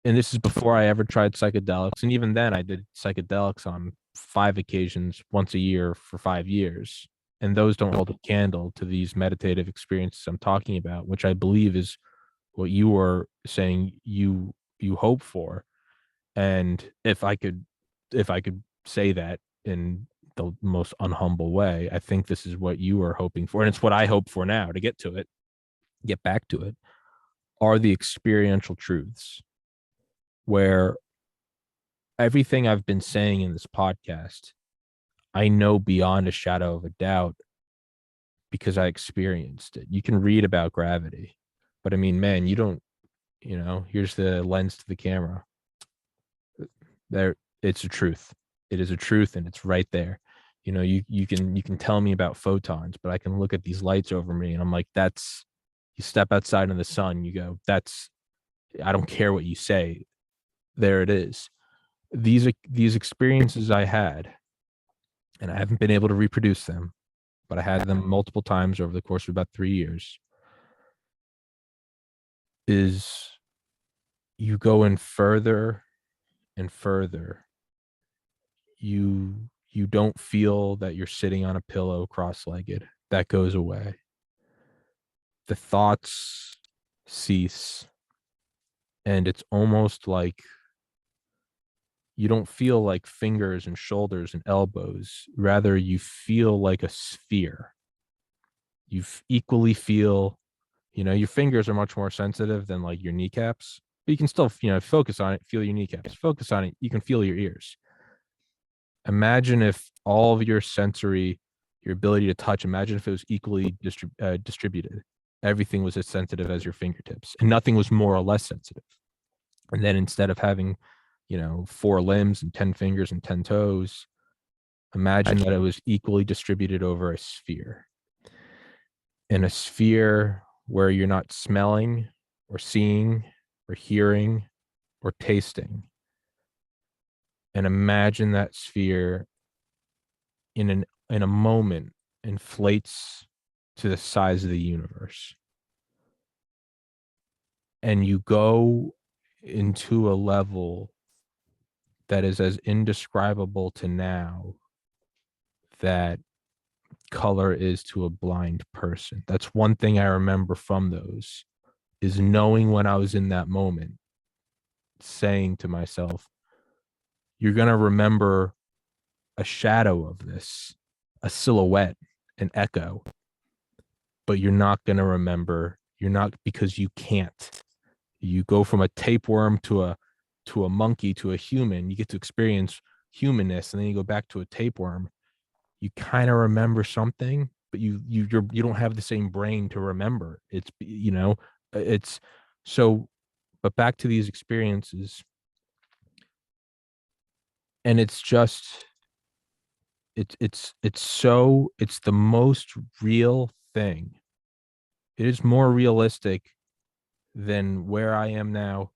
and this is before I ever tried psychedelics. And even then, I did psychedelics on 5 occasions, once a year for 5 years. And those don't hold a candle to these meditative experiences I'm talking about, which I believe is what you were saying you hope for. And if I could say that in the most unhumble way, I think this is what you are hoping for. And it's what I hope for now to get back to it, are the experiential truths where everything I've been saying in this podcast, I know beyond a shadow of a doubt because I experienced it. You can read about gravity, but I mean, man, you don't, here's the lens to the camera. There, it's a truth. It is a truth, and it's right there. You can tell me about photons, but I can look at these lights over me and I'm like, that's, you step outside in the sun, you go, that's, I don't care what you say. There it is. These experiences I had, and I haven't been able to reproduce them, but I had them multiple times over the course of about 3 years, is you go in further and further. You don't feel that you're sitting on a pillow cross-legged. That goes away. The thoughts cease, and it's almost like you don't feel like fingers and shoulders and elbows. Rather, you feel like a sphere. You equally feel, your fingers are much more sensitive than like your kneecaps, but you can still, focus on it, feel your kneecaps, focus on it. You can feel your ears. Imagine if all of your ability to touch, imagine if it was equally distributed. Everything was as sensitive as your fingertips, and nothing was more or less sensitive. And then instead of having, 4 limbs and 10 fingers and 10 toes, imagine that it was equally distributed over a sphere. In a sphere where you're not smelling or seeing or hearing or tasting. And imagine that sphere in a moment inflates to the size of the universe. And you go into a level that is as indescribable to now that color is to a blind person. That's one thing I remember from those, is knowing when I was in that moment, saying to myself, you're going to remember a shadow of this, a silhouette, an echo, but you're not going to remember. You're not, because you can't. You go from a tapeworm to a monkey to a human. You get to experience humanness, and then you go back to a tapeworm. You kind of remember something, but you don't have the same brain to remember. It's so. But back to these experiences, and it's just it's the most real thing. It is more realistic than where I am now,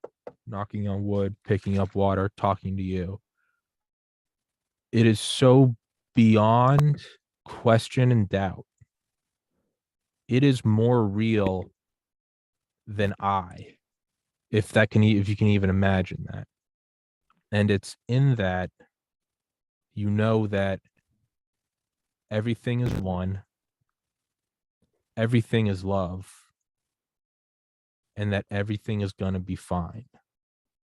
knocking on wood, picking up water, talking to you. It is so beyond question and doubt. It is more real than I, if you can even imagine that. And it's in that you know that everything is one, everything is love, and that everything is going to be fine.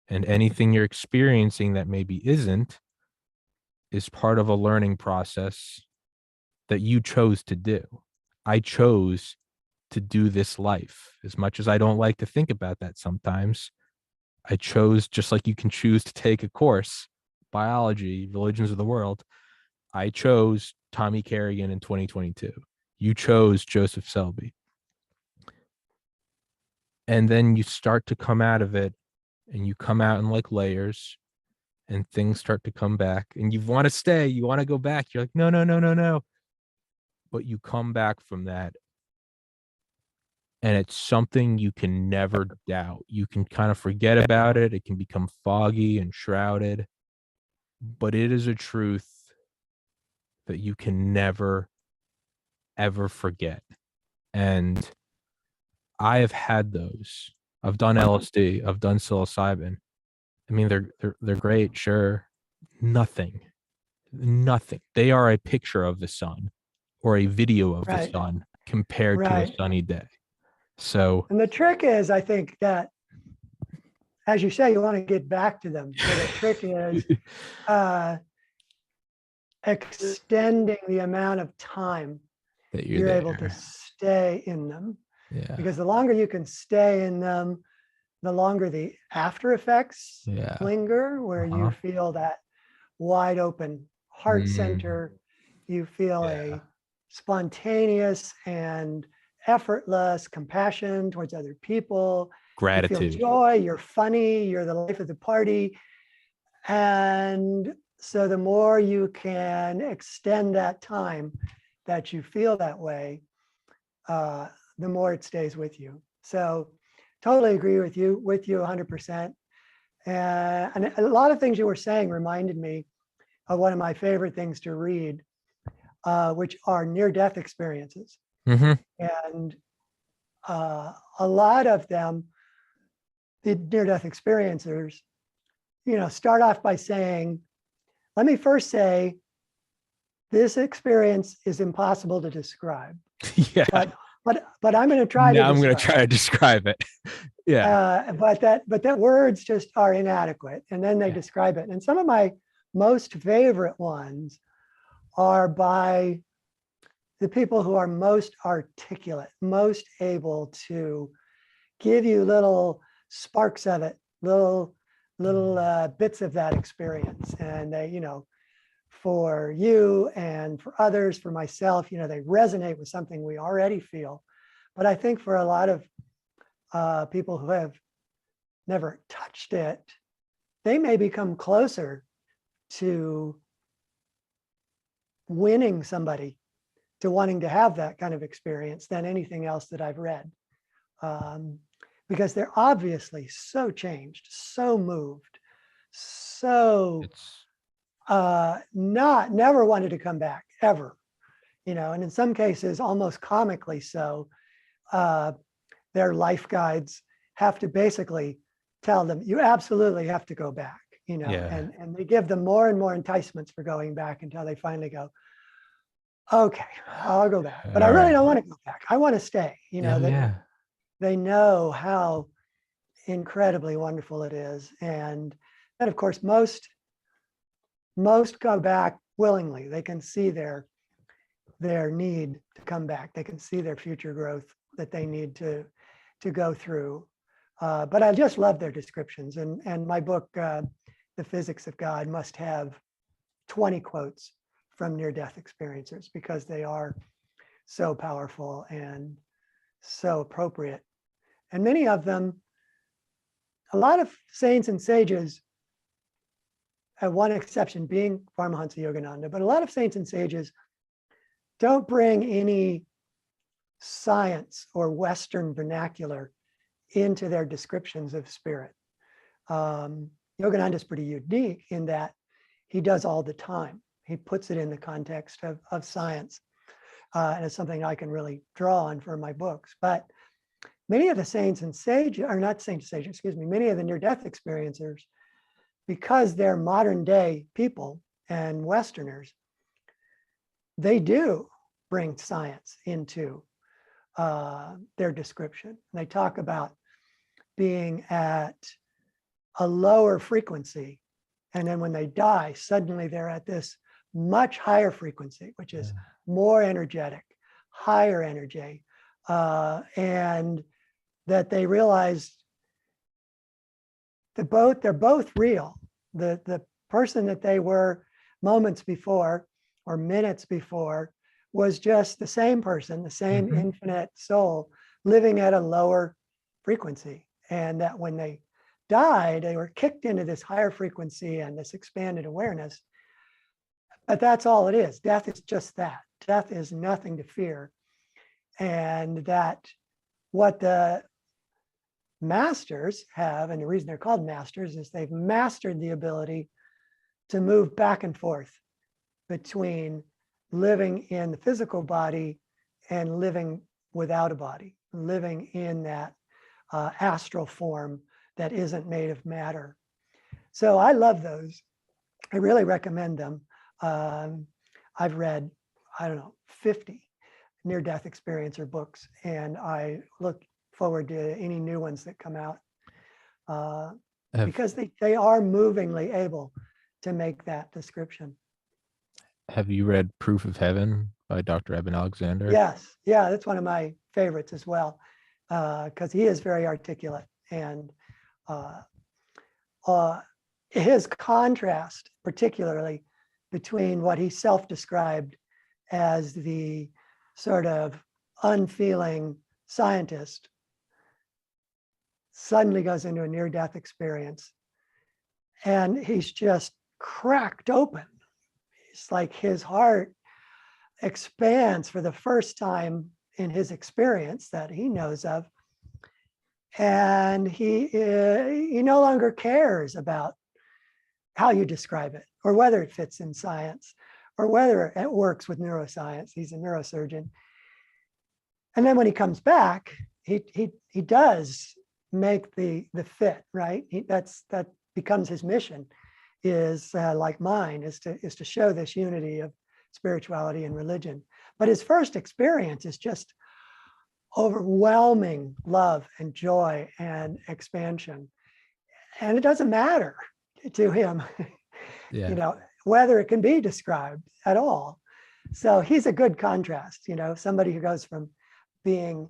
And anything you're experiencing that maybe isn't is part of a learning process that you chose to do. I chose to do this life. As much as I don't like to think about that sometimes, I chose, just like you can choose to take a course, biology, religions of the world. I chose Tommy Carrigan in 2022. You chose Joseph Selbie. And then you start to come out of it, and you come out in like layers, and things start to come back, and you want to stay, you want to go back. You're like, no, no, no, no, no. But you come back from that, and it's something you can never doubt. You can kind of forget about it. It can become foggy and shrouded, but it is a truth that you can never, ever forget. And I have had those. I've done LSD. I've done psilocybin. I mean, they're great, sure. Nothing, nothing. They are a picture of the sun or a video of the Right. sun compared to a Right. sunny day. So, And the trick is, I think that, as you say, you want to get back to them. So the trick is uh, extending the amount of time that you're you're able to there. stay in them. Yeah. Because the longer you can stay in them, the longer the after effects Yeah. linger, where you Uh-huh. feel that wide open heart center. You feel Yeah. a spontaneous and effortless compassion towards other people. You feel Gratitude. joy, you're funny, you're the life of the party. And so the more you can extend that time that you feel that way, the more it stays with you. So totally agree with you 100%. And a lot of things you were saying reminded me of one of my favorite things to read, which are near-death experiences. Mm-hmm. And a lot of them, the near-death experiencers, start off by saying, let me first say, this experience is impossible to describe, Yeah. but I'm going to try to Now I'm going to describe try to describe it. Yeah. but that words just are inadequate, and then they Yeah. describe it. And some of my most favorite ones are by the people who are most articulate, most able to give you little sparks of it, little bits of that experience. And they, for you and for others, for myself, they resonate with something we already feel. But I think for a lot of people who have never touched it, they may become closer to winning somebody to wanting to have that kind of experience than anything else that I've read. Because they're obviously so changed, so moved, so It's never wanted to come back ever, and in some cases almost comically so. Their life guides have to basically tell them, you absolutely have to go back, yeah. and they give them more and more enticements for going back until they finally go, okay, I'll go back, but I All really right. don't want to go back. I want to stay, Yeah. that Yeah. they know how incredibly wonderful it is. And that, of course, most go back willingly. They can see their need to come back. They can see their future growth that they need to go through. But I just love their descriptions. And my book, The Physics of God, must have 20 quotes from near-death experiencers because they are so powerful and so appropriate. And many of them, a lot of saints and sages, one exception being Paramahansa Yogananda, but a lot of saints and sages don't bring any science or Western vernacular into their descriptions of spirit. Yogananda is pretty unique in that he does all the time. He puts it in the context of science. And it's something I can really draw on for my books. But many of the saints and sages, or not saints and sages, excuse me, many of the near-death experiencers because they're modern day people and Westerners, they do bring science into their description. They talk about being at a lower frequency, and then when they die, suddenly they're at this much higher frequency, which is more energetic, higher energy, and that they realize that they're both real. The person that they were moments before or minutes before was just the same person, the same infinite soul living at a lower frequency. And that when they died, they were kicked into this higher frequency and this expanded awareness. But that's all it is. Death is just that. Death is nothing to fear. And that what the masters have, and the reason they're called masters, is they've mastered the ability to move back and forth between living in the physical body and living without a body, living in that astral form that isn't made of matter. So I love those. I really recommend them. I've read, I don't know, 50 near-death experiencer books, and I look forward to any new ones that come out because they are movingly able to make that description. Have you read Proof of Heaven by Dr. Eben Alexander? Yes. Yeah, that's one of my favorites as well, because he is very articulate, and his contrast, particularly between what he self-described as the sort of unfeeling scientist, suddenly goes into a near-death experience, and he's just cracked open. It's like his heart expands for the first time in his experience that he knows of, and he no longer cares about how you describe it or whether it fits in science or whether it works with neuroscience. He's a neurosurgeon. And then when he comes back, he does make the fit, right? That becomes his mission, is like mine, is to show this unity of spirituality and religion. But his first experience is just overwhelming love and joy and expansion. And it doesn't matter to him, whether it can be described at all. So he's a good contrast, somebody who goes from being,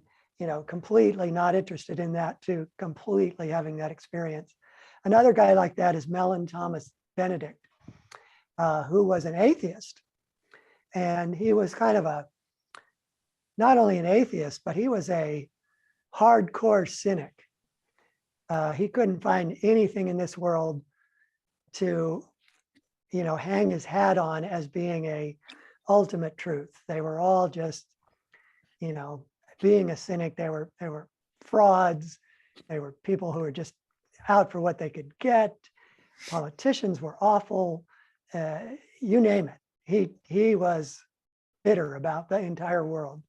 completely not interested in that to completely having that experience. Another guy like that is Mellon Thomas Benedict, who was an atheist. And he was kind of not only an atheist, but he was a hardcore cynic. He couldn't find anything in this world to, hang his hat on as being a ultimate truth. They were all just, being a cynic. They were frauds. They were people who were just out for what they could get. Politicians were awful. You name it. He was bitter about the entire world.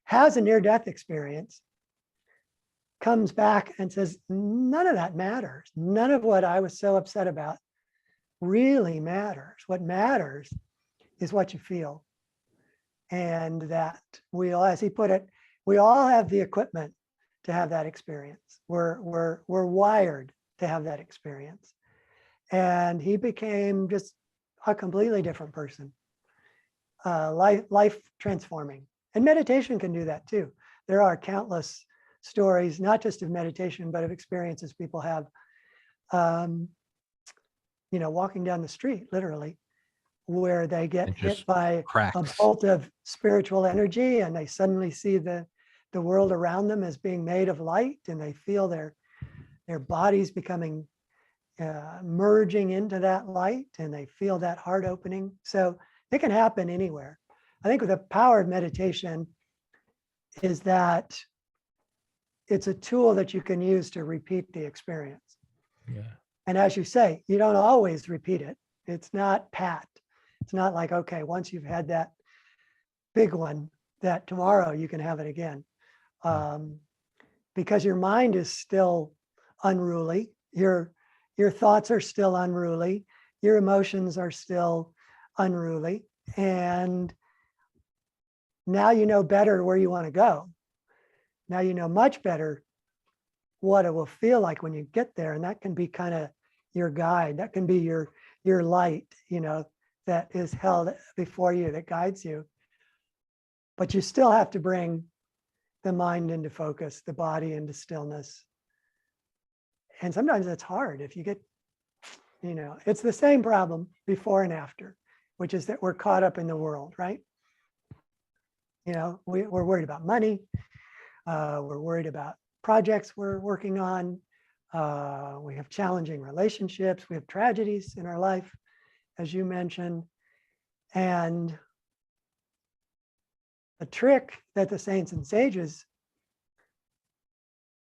Has a near-death experience, comes back and says, none of that matters. None of what I was so upset about really matters. What matters is what you feel. And that we all, as he put it, we all have the equipment to have that experience. We're wired to have that experience. And he became just a completely different person, life transforming. And meditation can do that too. There are countless stories, not just of meditation, but of experiences people have, walking down the street, literally, where they get hit by a bolt of spiritual energy and they suddenly see the world around them as being made of light, and they feel their bodies becoming merging into that light, and they feel that heart opening. So it can happen anywhere. I think the power of meditation is that it's a tool that you can use to repeat the experience. Yeah. And as you say, you don't always repeat it. It's not pat. It's not like, okay, once you've had that big one, that tomorrow you can have it again. Because your mind is still unruly. Your your thoughts are still unruly, your emotions are still unruly, and now you know better where you want to go. Now you know much better what it will feel like when you get there, and that can be kind of your guide. That can be your light, that is held before you, that guides you. But you still have to bring the mind into focus, the body into stillness. And sometimes that's hard. If you get, it's the same problem before and after, which is that we're caught up in the world, right? We're worried about money. We're worried about projects we're working on. We have challenging relationships. We have tragedies in our life, as you mentioned. And the trick that the saints and sages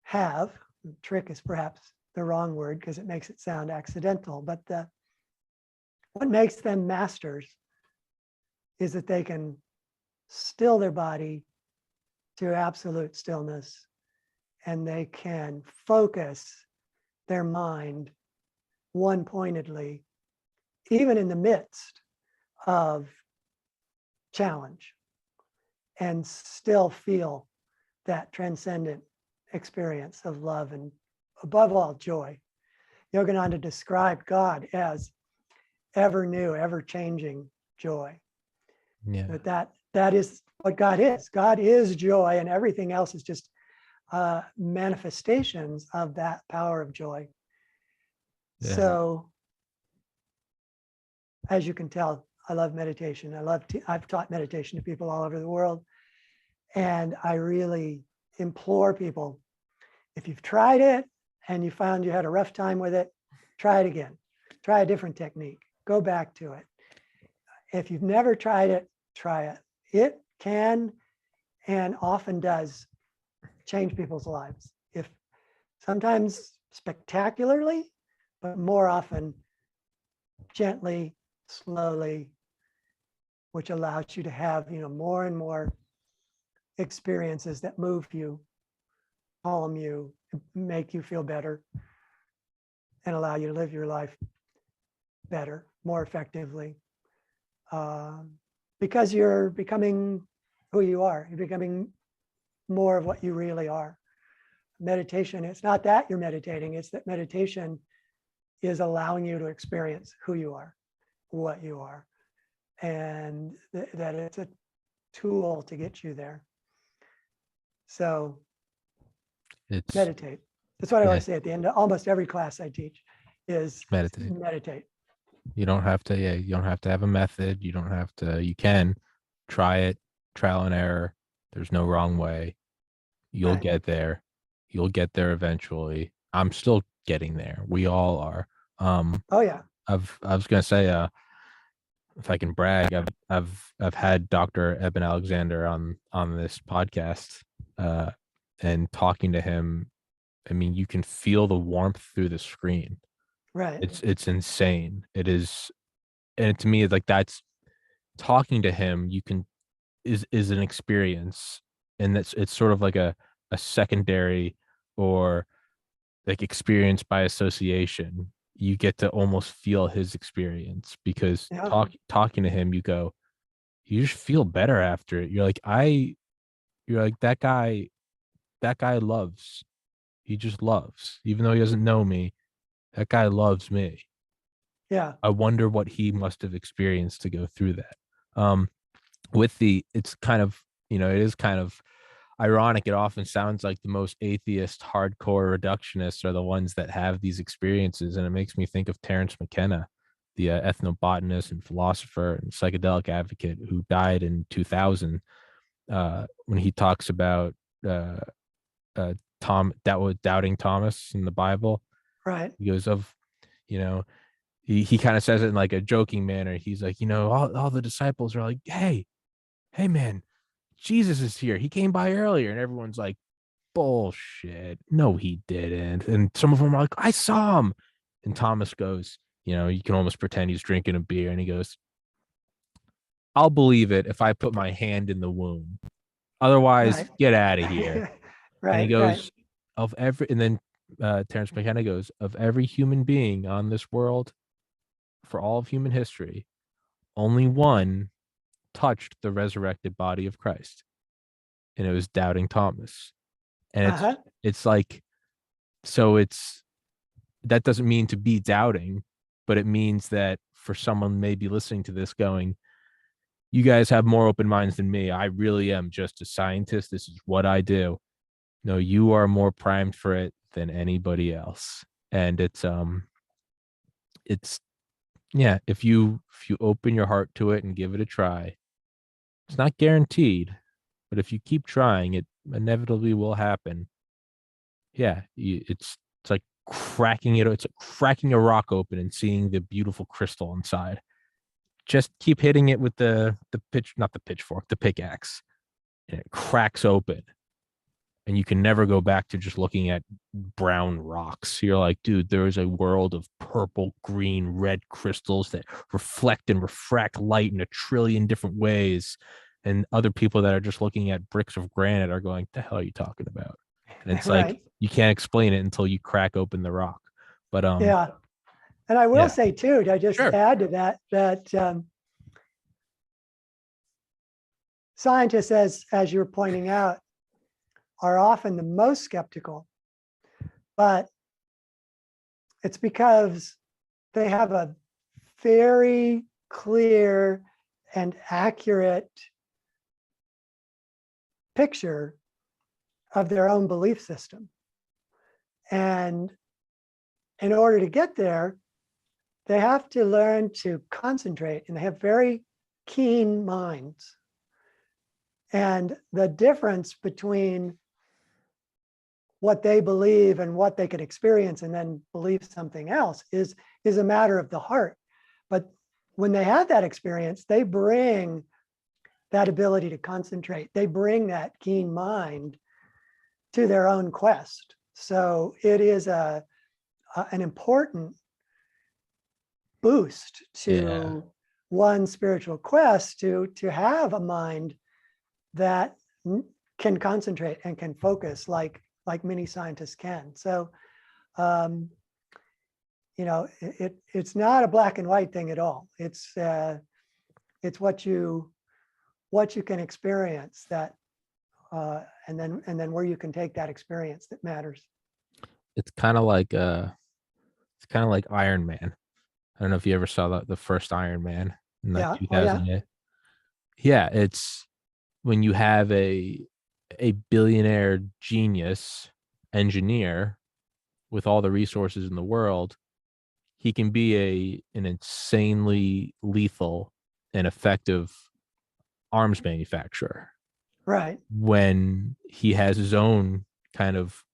have, trick is perhaps the wrong word because it makes it sound accidental, but what makes them masters is that they can still their body to absolute stillness, and they can focus their mind one-pointedly, even in the midst of challenge, and still feel that transcendent experience of love and, above all, joy. Yogananda described God as ever new, ever changing joy. Yeah. That is what God is. God is joy, and everything else is just manifestations of that power of joy. Yeah. So, as you can tell, I love meditation. I've taught meditation to people all over the world, and I really implore people, if you've tried it and you found you had a rough time with it, try it again. Try a different technique. Go back to it. If you've never tried it, try it. It can and often does change people's lives. If sometimes spectacularly, but more often gently, slowly, which allows you to have, more and more experiences that move you, calm you, make you feel better, and allow you to live your life better, more effectively. Because you're becoming who you are. You're becoming more of what you really are. Meditation, it's not that you're meditating, it's that meditation is allowing you to experience who you are, what you are, and that it's a tool to get you there. So It's meditate. That's what I always say at the end of almost every class I teach is meditate. You don't have to, you don't have to have a method. You don't have to, you can try it, trial and error. There's no wrong way. You'll get there. You'll get there eventually. I'm still getting there. We all are. Oh yeah. I was gonna say, if I can brag, I've had Dr. Eben Alexander on this podcast, and talking to him. I mean, you can feel the warmth through the screen. Right. It's insane. It is, and to me, like, that's talking to him. You can is an experience, and it's sort of like a secondary or like experience by association. You get to almost feel his experience because talking to him, you go, you just feel better after it. You're like, you're like, that guy loves. He just loves, even though he doesn't know me. That guy loves me. Yeah. I wonder what he must have experienced to go through that. It's kind of, it is kind of ironic. It often sounds like the most atheist, hardcore reductionists are the ones that have these experiences. And it makes me think of Terence McKenna, the ethnobotanist and philosopher and psychedelic advocate who died in 2000, when he talks about doubting Thomas in the Bible. Right. He goes, he kind of says it in like a joking manner. He's like, all the disciples are like, hey man, Jesus is here. He came by earlier. And everyone's like, bullshit. No, he didn't. And some of them are like, I saw him. And Thomas goes, you can almost pretend he's drinking a beer. And he goes, I'll believe it if I put my hand in the wound. Otherwise, get out of here. And he goes, and then Terrence McKenna goes, of every human being on this world for all of human history, only one touched the resurrected body of Christ, and it was doubting Thomas. And Uh-huh. it's like, so it's that doesn't mean to be doubting, but it means that for someone maybe listening to this going, you guys have more open minds than me. I really am just a scientist. This is what I do. No, you are more primed for it than anybody else. And it's yeah, if you open your heart to it and give it a try, it's not guaranteed, but if you keep trying, it inevitably will happen. Yeah, it's like cracking it. It's like cracking a rock open and seeing the beautiful crystal inside. Just keep hitting it with the pitch, not the pitchfork, the pickaxe, and it cracks open. And you can never go back to just looking at brown rocks. You're like, dude, there is a world of purple, green, red crystals that reflect and refract light in a trillion different ways. And other people that are just looking at bricks of granite are going, the hell are you talking about? And it's like, Right. you can't explain it until you crack open the rock. But Yeah. And I will yeah, say too, to just sure. add to that, that scientists, as you're pointing out, are often the most skeptical, but it's because they have a very clear and accurate picture of their own belief system. And in order to get there, they have to learn to concentrate, and they have very keen minds. And the difference between what they believe and what they could experience and then believe something else is a matter of the heart. But when they have that experience, they bring that ability to concentrate. They bring that keen mind to their own quest. So it is an important boost Yeah. to one's spiritual quest to have a mind that can concentrate and can focus like many scientists can. So, it's not a black and white thing at all. It's what you can experience that, and then where you can take that experience that matters. It's kind of like Iron Man. I don't know if you ever saw the first Iron Man in like Yeah. Oh yeah. 2008. Yeah, it's when you have a billionaire genius engineer with all the resources in the world, he can be an insanely lethal and effective arms manufacturer Right. when he has his own kind of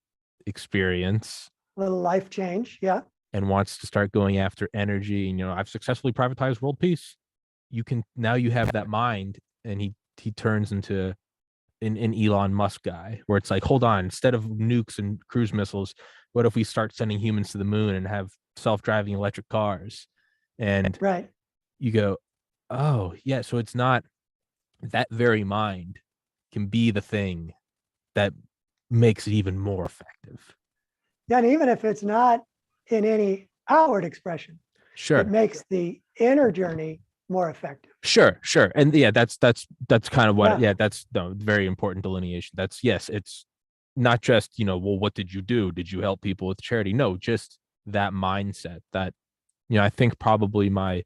experience Little life change. Yeah. and wants to start going after energy. And I've successfully privatized world peace. You can now you have that mind, and he turns into an Elon Musk guy, where it's like, hold on, instead of nukes and cruise missiles, what if we start sending humans to the moon and have self-driving electric cars? And Right. you go, oh yeah, so it's not that very mind can be the thing that makes it even more effective. Yeah. And even if it's not in any outward expression, it Sure. makes the inner journey more effective. Sure. And yeah, that's kind of what, Yeah. yeah, that's no very important delineation. That's yes, it's not just, well, what did you do? Did you help people with charity? No, just that mindset that, I think probably my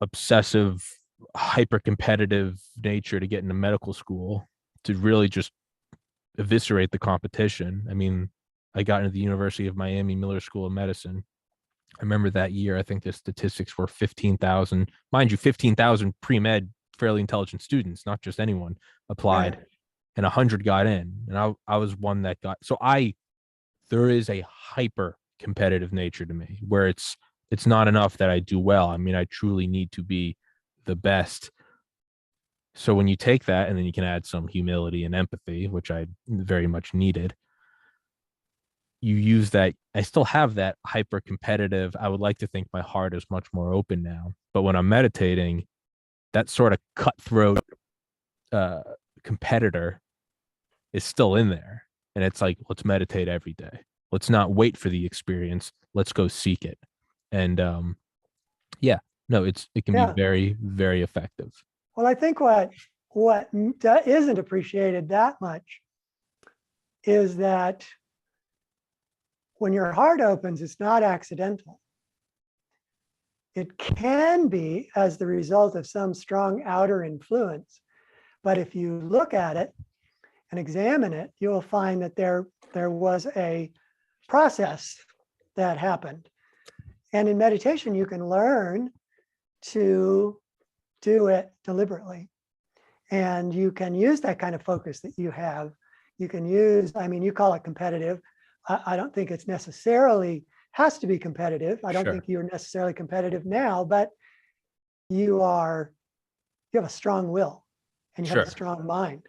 obsessive, hyper competitive nature to get into medical school to really just eviscerate the competition. I mean, I got into the University of Miami Miller School of Medicine. I remember that year, I think the statistics were 15,000, mind you, 15,000 pre med, fairly intelligent students, not just anyone Right. applied, and 100 got in. And I was one that got, so there is a hyper competitive nature to me where it's not enough that I do well. I mean, I truly need to be the best. So when you take that and then you can add some humility and empathy, which I very much needed, you use that. I still have that hyper competitive. I would like to think my heart is much more open now. But when I'm meditating, that sort of cutthroat competitor is still in there. And it's like, let's meditate every day. Let's not wait for the experience. Let's go seek it. And yeah, no, it can be Yeah. very, very effective. Well, I think what isn't appreciated that much is that when your heart opens, it's not accidental. It can be as the result of some strong outer influence. But if you look at it and examine it, you'll find that there was a process that happened. And in meditation, you can learn to do it deliberately. And you can use that kind of focus that you have. You can use, I mean, you call it competitive. I don't think it's necessarily has to be competitive. I don't Sure. think you're necessarily competitive now, but you have a strong will and you have Sure. a strong mind.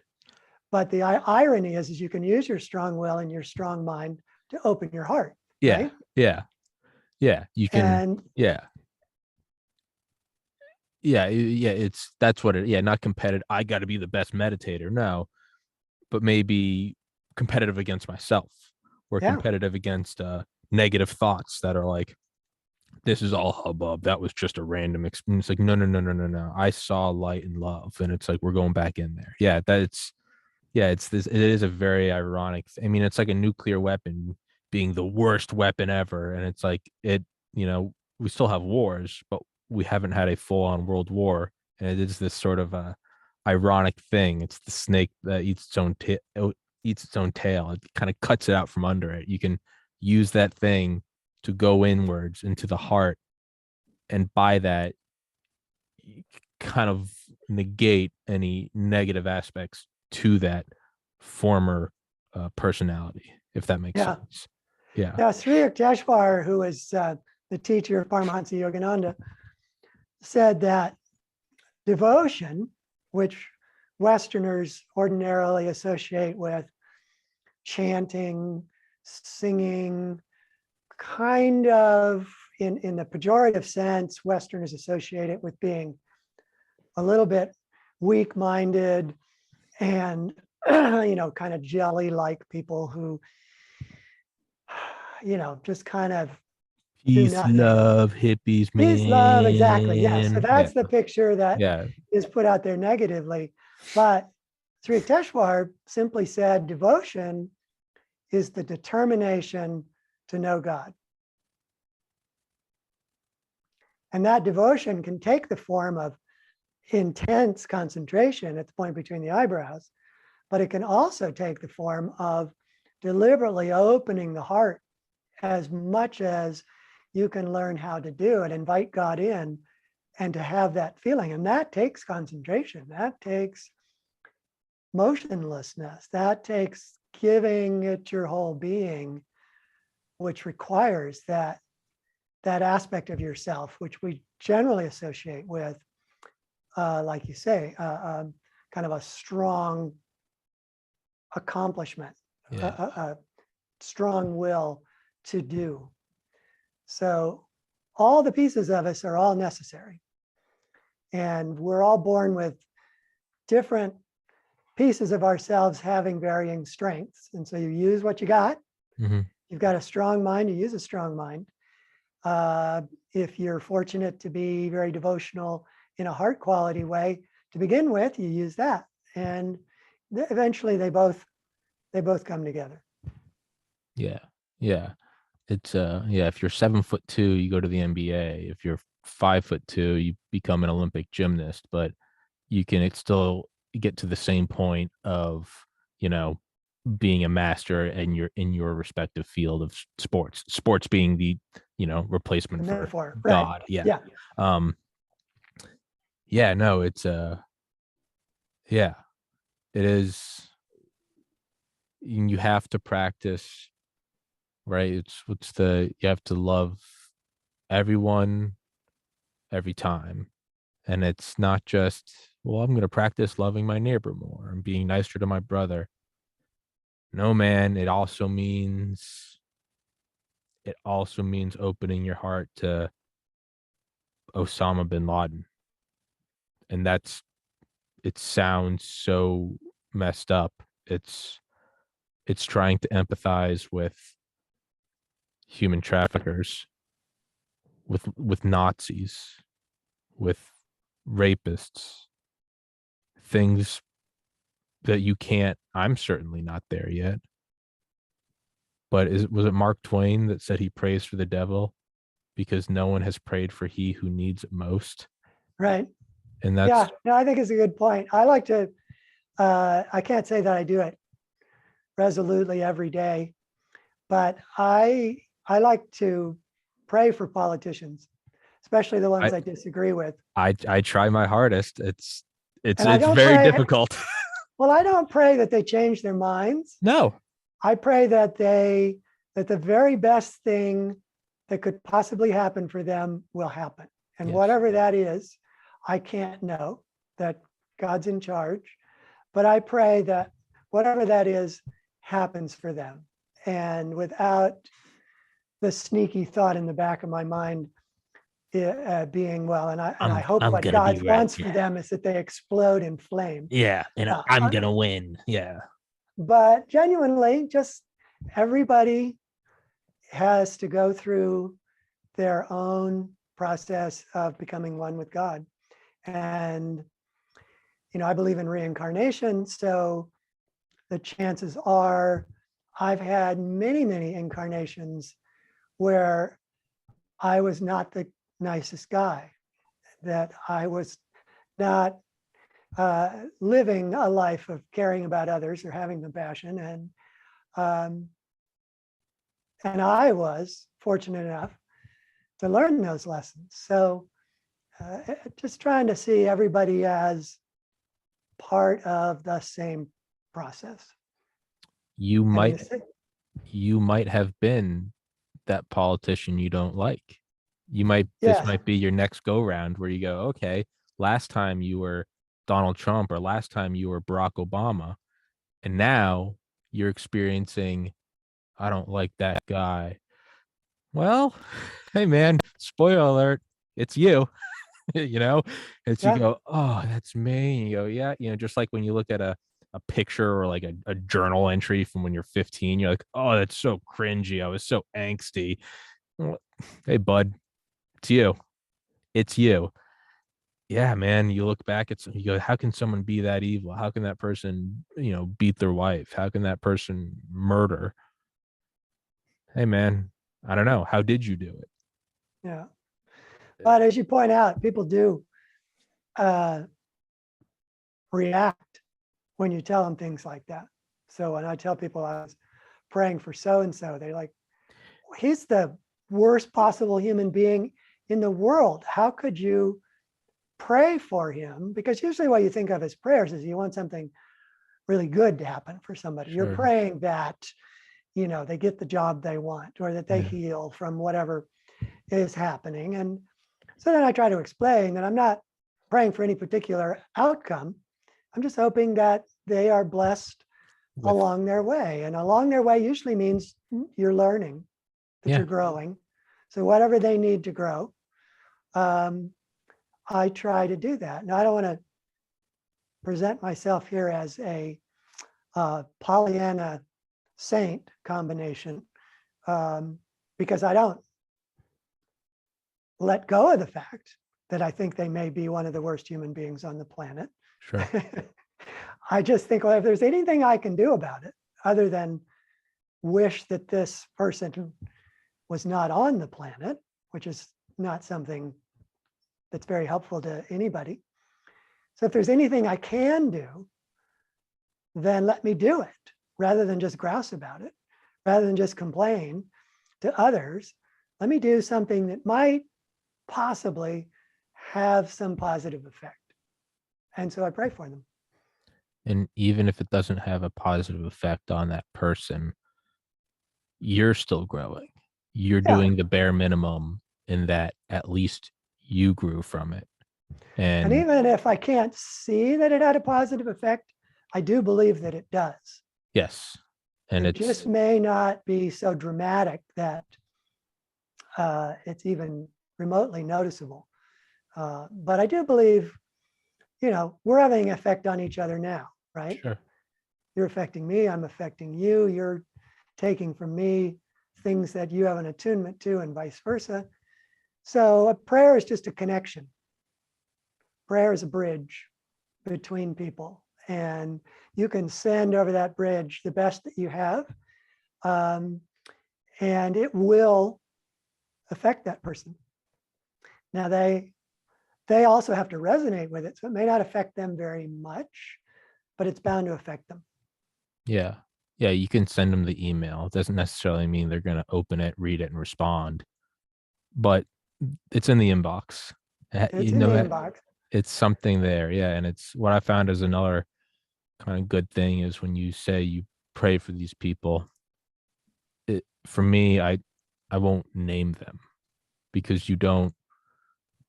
But the irony is you can use your strong will and your strong mind to open your heart. Yeah. Right? Yeah. Yeah. You can. And Yeah. Yeah. Yeah. That's what it. Yeah. Not competitive. I got to be the best meditator. No, but maybe competitive against myself, or yeah, competitive against negative thoughts that are like, this is all hubbub. That was just a random experience. Like, no, no, no, no, no, no. I saw light and love, and it's like we're going back in there. Yeah, that's yeah. It's this. It is a very ironic. I mean, it's like a nuclear weapon being the worst weapon ever, and it's like it. You know, we still have wars, but we haven't had a full-on world war, and it is this sort of ironic thing. It's the snake that eats its own eats its own tail. It kind of cuts it out from under it. You can use that thing to go inwards into the heart, and by that you kind of negate any negative aspects to that former personality, if that makes yeah, sense. Yeah. yeah. Sri Yukteswar, who was the teacher of Paramahansa Yogananda, said that devotion, which Westerners ordinarily associate with chanting, singing, kind of in the pejorative sense, Westerners associate it with being a little bit weak-minded and kind of jelly-like people who, just kind of do Peace, nothing. love, hippies, Peace, love, exactly. Yeah. So man. Yeah. that's the picture that Yeah. is put out there negatively. But Sri Yukteswar simply said devotion is the determination to know God. And that devotion can take the form of intense concentration at the point between the eyebrows, but it can also take the form of deliberately opening the heart as much as you can learn how to do it, invite God in, and to have that feeling. And that takes concentration. That takes motionlessness. That takes giving it your whole being, which requires that aspect of yourself, which we generally associate with, like you say, kind of a strong accomplishment, Yeah. a strong will to do. So all the pieces of us are all necessary. And we're all born with different pieces of ourselves having varying strengths. And so you use what you got. Mm-hmm. You've got a strong mind, you use a strong mind. If you're fortunate to be very devotional in a heart quality way to begin with, you use that. And eventually they both come together. Yeah. Yeah. It's yeah, if you're 7'2", you go to the NBA. If you're 5'2", you become an Olympic gymnast, but you can still get to the same point of, you know, being a master and you're in your respective field of sports being the, The replacement for metaphor, right? God. Yeah. Yeah. Um, yeah, no, it's yeah, it is. You have to practice, right? You have to love everyone every time. And it's not just, well, I'm going to practice loving my neighbor more and being nicer to my brother. No, man, it also means opening your heart to Osama bin Laden. And it sounds so messed up. It's trying to empathize with human traffickers, with Nazis, with rapists, things that you can't. I'm certainly not there yet. But was it Mark Twain that said he prays for the devil because no one has prayed for he who needs it most? Right. And Yeah. that's No, I think it's a good point. I like to, I can't say that I do it resolutely every day, but I like to pray for politicians, especially the ones I I disagree with. I try my hardest. And I It's don't very pray, difficult. well, I don't pray that they change their minds. No. I pray that that the very best thing that could possibly happen for them will happen. And Yes. whatever that is, I can't know, that God's in charge, but I pray that whatever that is happens for them. And without the sneaky thought in the back of my mind being, well, and I hope I'm what gonna be God right. wants for them is that they explode in flame. Yeah, and Uh, I'm gonna win. Yeah. but genuinely, just everybody has to go through their own process of becoming one with God. And, I believe in reincarnation. So the chances are I've had many, many incarnations where I was not the nicest guy, that I was not living a life of caring about others or having compassion. And I was fortunate enough to learn those lessons. So just trying to see everybody as part of the same process. You And might you might have been that politician you don't like. This yes, might be your next go round where you go, okay, last time you were Donald Trump or last time you were Barack Obama, and now you're experiencing, I don't like that guy. Well, hey man, spoiler alert, it's you. you know, as you yeah, go, oh, that's me. And you go, yeah, just like when you look at a picture or like a journal entry from when you're 15, you're like, oh, that's so cringy. I was so angsty. Well, hey, bud, it's you. It's you. Yeah, man. You look back at you go, how can someone be that evil? How can that person, beat their wife? How can that person murder? Hey, man, I don't know. How did you do it? yeah. But as you point out, people do uh, react when you tell them things like that. So when I tell people I was praying for so and so, they're like, he's the worst possible human being in the world. How could you pray for him? Because usually what you think of as prayers is you want something really good to happen for somebody. You're Sure. praying that, they get the job they want or that they Yeah. heal from whatever is happening. And so then I try to explain that I'm not praying for any particular outcome. I'm just hoping that they are blessed With along their way. And along their way usually means you're learning, that Yeah. you're growing. So whatever they need to grow, I try to do that. Now, I don't want to present myself here as a Pollyanna saint combination because I don't let go of the fact that I think they may be one of the worst human beings on the planet. Sure. I just think, well, if there's anything I can do about it other than wish that this person was not on the planet, which is not something that's very helpful to anybody. So if there's anything I can do, then let me do it rather than just grouse about it, rather than just complain to others. Let me do something that might possibly have some positive effect. And so I pray for them. And even if it doesn't have a positive effect on that person, you're still growing. You're Yeah. doing the bare minimum in that at least you grew from it. And even if I can't see that it had a positive effect, I do believe that it does. Yes. And it it's just may not be so dramatic that it's even remotely noticeable. But I do believe, we're having an effect on each other now, right? sure. You're affecting me, I'm affecting you, you're taking from me things that you have an attunement to, and vice versa. So a prayer is just a connection. Prayer is a bridge between people, and you can send over that bridge the best that you have, and it will affect that person. Now they also have to resonate with it, so it may not affect them very much, but it's bound to affect them. Yeah. Yeah, you can send them the email. It doesn't necessarily mean they're going to open it, read it, and respond, but it's in the inbox. It's in the inbox. It's something there. Yeah. And it's what I found is another kind of good thing is when you say you pray for these people, for me, I won't name them because you don't,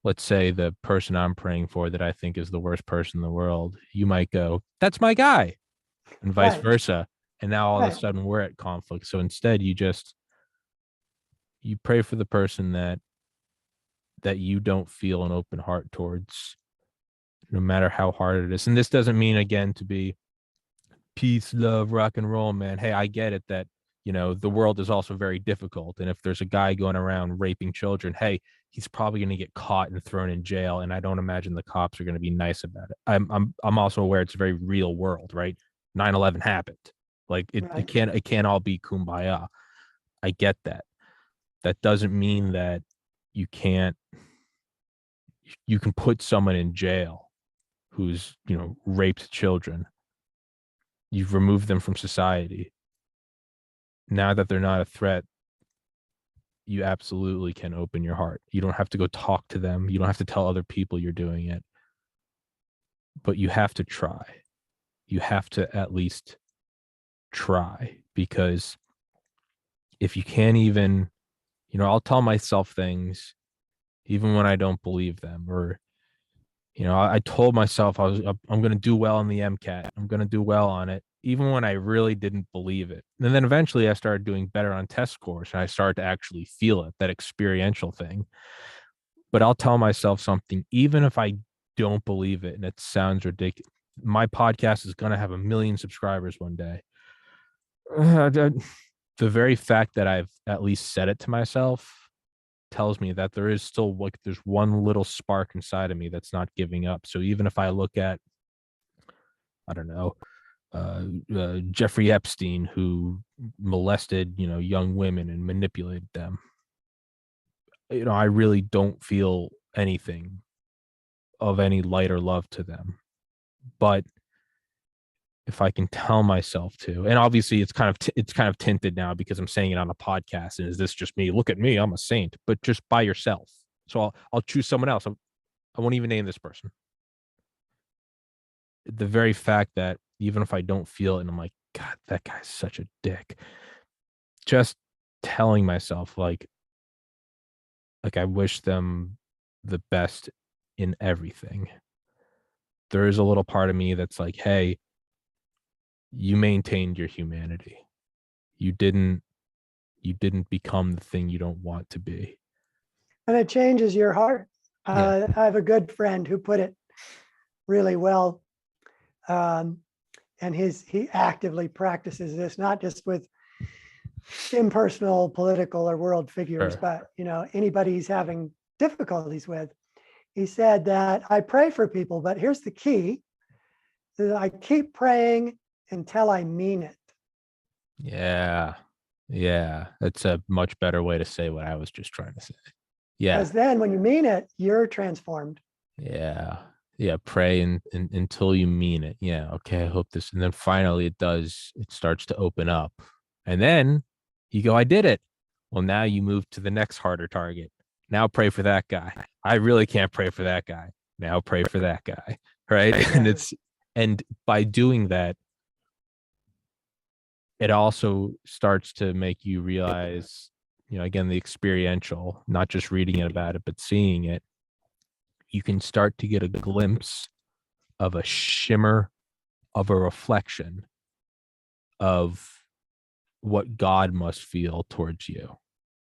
let's say the person I'm praying for that I think is the worst person in the world, you might go, that's my guy, and vice Right. versa. And now all of a Right. sudden we're at conflict. So instead you pray for the person that you don't feel an open heart towards, no matter how hard it is. And this doesn't mean again to be peace, love, rock and roll, man. Hey, I get it that, the world is also very difficult. And if there's a guy going around raping children, hey, he's probably going to get caught and thrown in jail. And I don't imagine the cops are going to be nice about it. I'm also aware it's a very real world, right? 9/11 happened. Like it Right. can't all be kumbaya. I get that. That doesn't mean that you can't you can put someone in jail who's, raped children. You've removed them from society. Now that they're not a threat, you absolutely can open your heart. You don't have to go talk to them. You don't have to tell other people you're doing it. But you have to try. You have to at least try, because if you can't even, I'll tell myself things even when I don't believe them, or I told myself I'm going to do well on the MCAT. I'm going to do well on it, even when I really didn't believe it. And then eventually I started doing better on test scores and I started to actually feel it, that experiential thing. But I'll tell myself something, even if I don't believe it and it sounds ridiculous. My podcast is going to have 1 million subscribers one day. The very fact that I've at least said it to myself tells me that there is still, like, there's one little spark inside of me that's not giving up. So even if I look at, I don't know, Jeffrey Epstein, who molested, young women and manipulated them, I really don't feel anything of any light or love to them. But if I can tell myself to, and obviously it's kind of tinted now because I'm saying it on a podcast, and is this just me? Look at me, I'm a saint. But just by yourself. So I'll choose someone else. I won't even name this person. The very fact that even if I don't feel it and I'm like, God, that guy's such a dick, just telling myself like I wish them the best in everything. There is a little part of me that's like, hey, you maintained your humanity. You didn't become the thing you don't want to be. And it changes your heart. Yeah. I have a good friend who put it really well. And he actively practices this, not just with impersonal political or world figures, Sure. but anybody he's having difficulties with. He said that I pray for people, but here's the key: that I keep praying until I mean it. Yeah. Yeah. That's a much better way to say what I was just trying to say. Yeah. Because then when you mean it, you're transformed. Yeah. Yeah. Pray until you mean it. Yeah. Okay. I hope this. And then finally it starts to open up. And then you go, I did it. Well, now you move to the next harder target. Now pray for that guy. I really can't pray for that guy. Now pray for that guy. Right. And by doing that, it also starts to make you realize, again, the experiential, not just reading it about it, but seeing it. You can start to get a glimpse of a shimmer of a reflection of what God must feel towards you.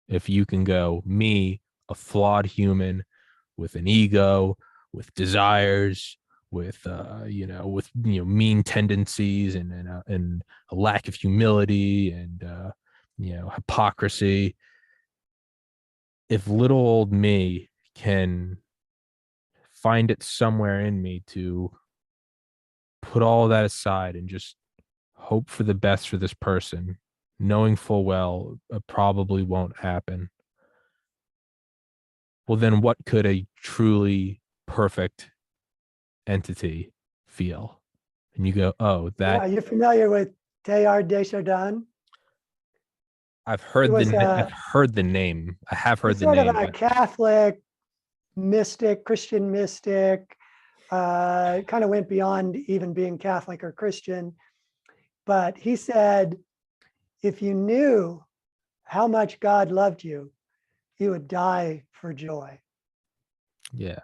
If you can go, me, a flawed human with an ego, with desires, with mean tendencies and a lack of humility and hypocrisy. If little old me can find it somewhere in me to put all that aside and just hope for the best for this person, knowing full well it probably won't happen, well, then what could a truly perfect entity feel? And you go, oh, that Yeah, you're familiar with Teilhard de Chardin? He was I've heard the name. I have heard he's the sort of name, a but Catholic mystic, Christian mystic, kind of went beyond even being Catholic or Christian. But he said, if you knew how much God loved you, you would die for joy. yeah.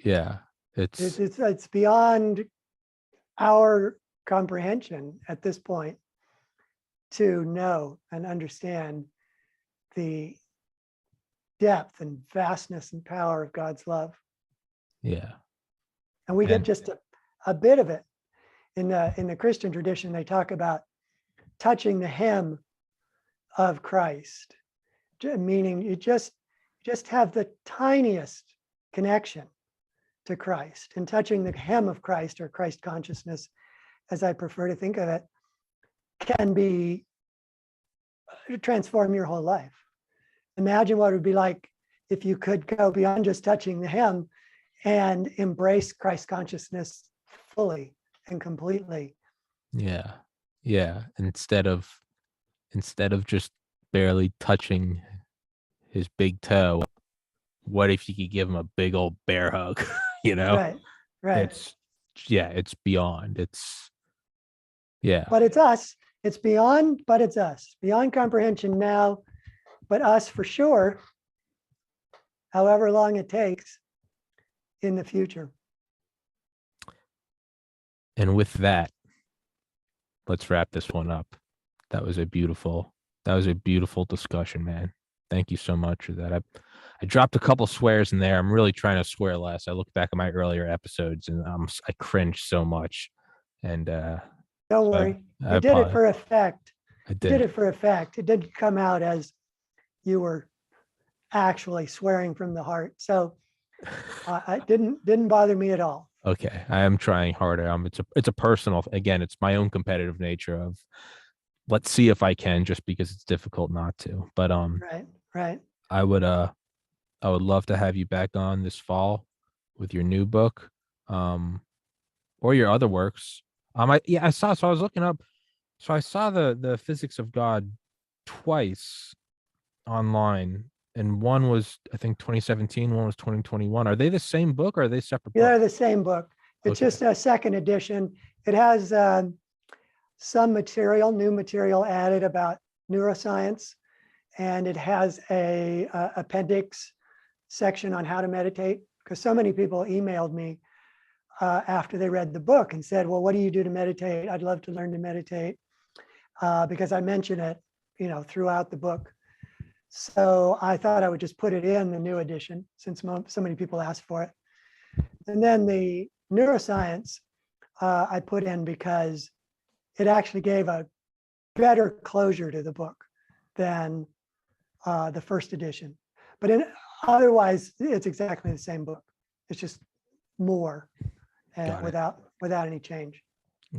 Yeah. It's beyond our comprehension at this point to know and understand the depth and vastness and power of God's love. Yeah. And we get And just a bit of it. In the Christian tradition, they talk about touching the hem of Christ, meaning you just have the tiniest connection to Christ, and touching the hem of Christ, or Christ consciousness, as I prefer to think of it, can be transform your whole life. Imagine what it would be like if you could go beyond just touching the hem and embrace Christ consciousness fully and completely. yeah. Yeah. Instead of just barely touching his big toe, what if you could give him a big old bear hug? you know, Right, right. it's it's beyond. Yeah, But it's us. It's beyond, but it's us. Beyond comprehension now, but us for sure, however long it takes in the future. and with that, let's wrap this one up. That was a beautiful discussion, man. Thank you so much for that. I dropped a couple swears in there. I'm really trying to swear less. I look back at my earlier episodes and I cringe so much. And Don't so worry. I You did it apologize. for effect. I You did did. it for effect. It didn't come out as you were actually swearing from the heart. So it didn't bother me at all. Okay, I am trying harder. It's a personal, again, it's my own competitive nature of let's see if I can, just because it's difficult not to. But Right, right. I would I would love to have you back on this fall with your new book, um, or your other works. I saw. So I was looking up. So I saw the Physics of God twice online, and one was I think 2017, one was 2021. Are they the same book or are they separate books? They're the same book. It's Okay. just a second edition. It has some material, new material added about neuroscience, and it has a appendix section on how to meditate, because so many people emailed me after they read the book and said, well, what do you do to meditate? I'd love to learn to meditate, because I mention it, throughout the book. So I thought I would just put it in the new edition since so many people asked for it. And then the neuroscience I put in because it actually gave a better closure to the book than the first edition. But otherwise, it's exactly the same book. It's just more Got it. without any change.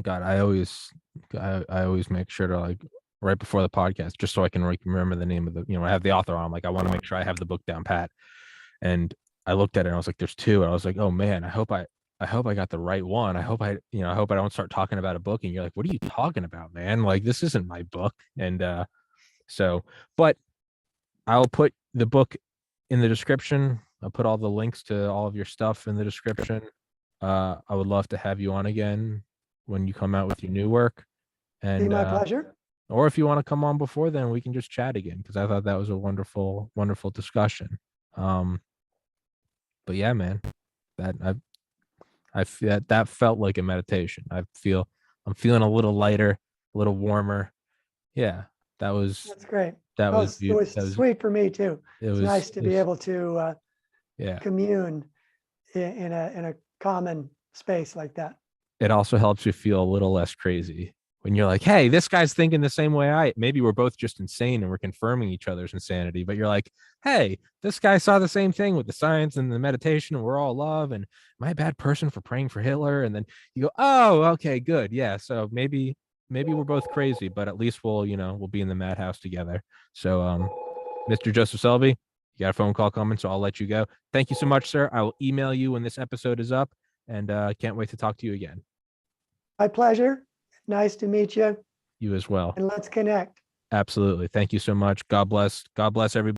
God, I always make sure to like right before the podcast, just so I can remember the name of I have the author on. Like I want to make sure I have the book down pat. And I looked at it and I was like, there's two. And I was like, oh man, I hope I got the right one. I hope I don't start talking about a book and you're like, what are you talking about, man? Like this isn't my book. And so, but I'll put the book in the description. I'll put all the links to all of your stuff in the description. I would love to have you on again when you come out with your new work. Be And my pleasure. or if you want to come on before then, we can just chat again because I thought that was a wonderful discussion. Um, but yeah, man, that I feel that felt like a meditation. I'm feeling a little lighter, a little warmer. Yeah, that was That's great. that Well, was it beautiful. was sweet for me too. It's nice to It be was able to yeah. commune in a common space like that. It also helps you feel a little less crazy when you're like, hey, this guy's thinking the same way maybe we're both just insane and we're confirming each other's insanity, but you're like, hey, this guy saw the same thing with the science and the meditation, and we're all love. And am I a bad person for praying for Hitler? And then you go, oh, okay, good. Yeah. So maybe we're both crazy, but at least we'll be in the madhouse together. So, Mr. Joseph Selbie, you got a phone call coming, so I'll let you go. Thank you so much, sir. I will email you when this episode is up, and can't wait to talk to you again. My pleasure. Nice to meet you. You as well. And let's connect. Absolutely. Thank you so much. God bless. God bless everybody.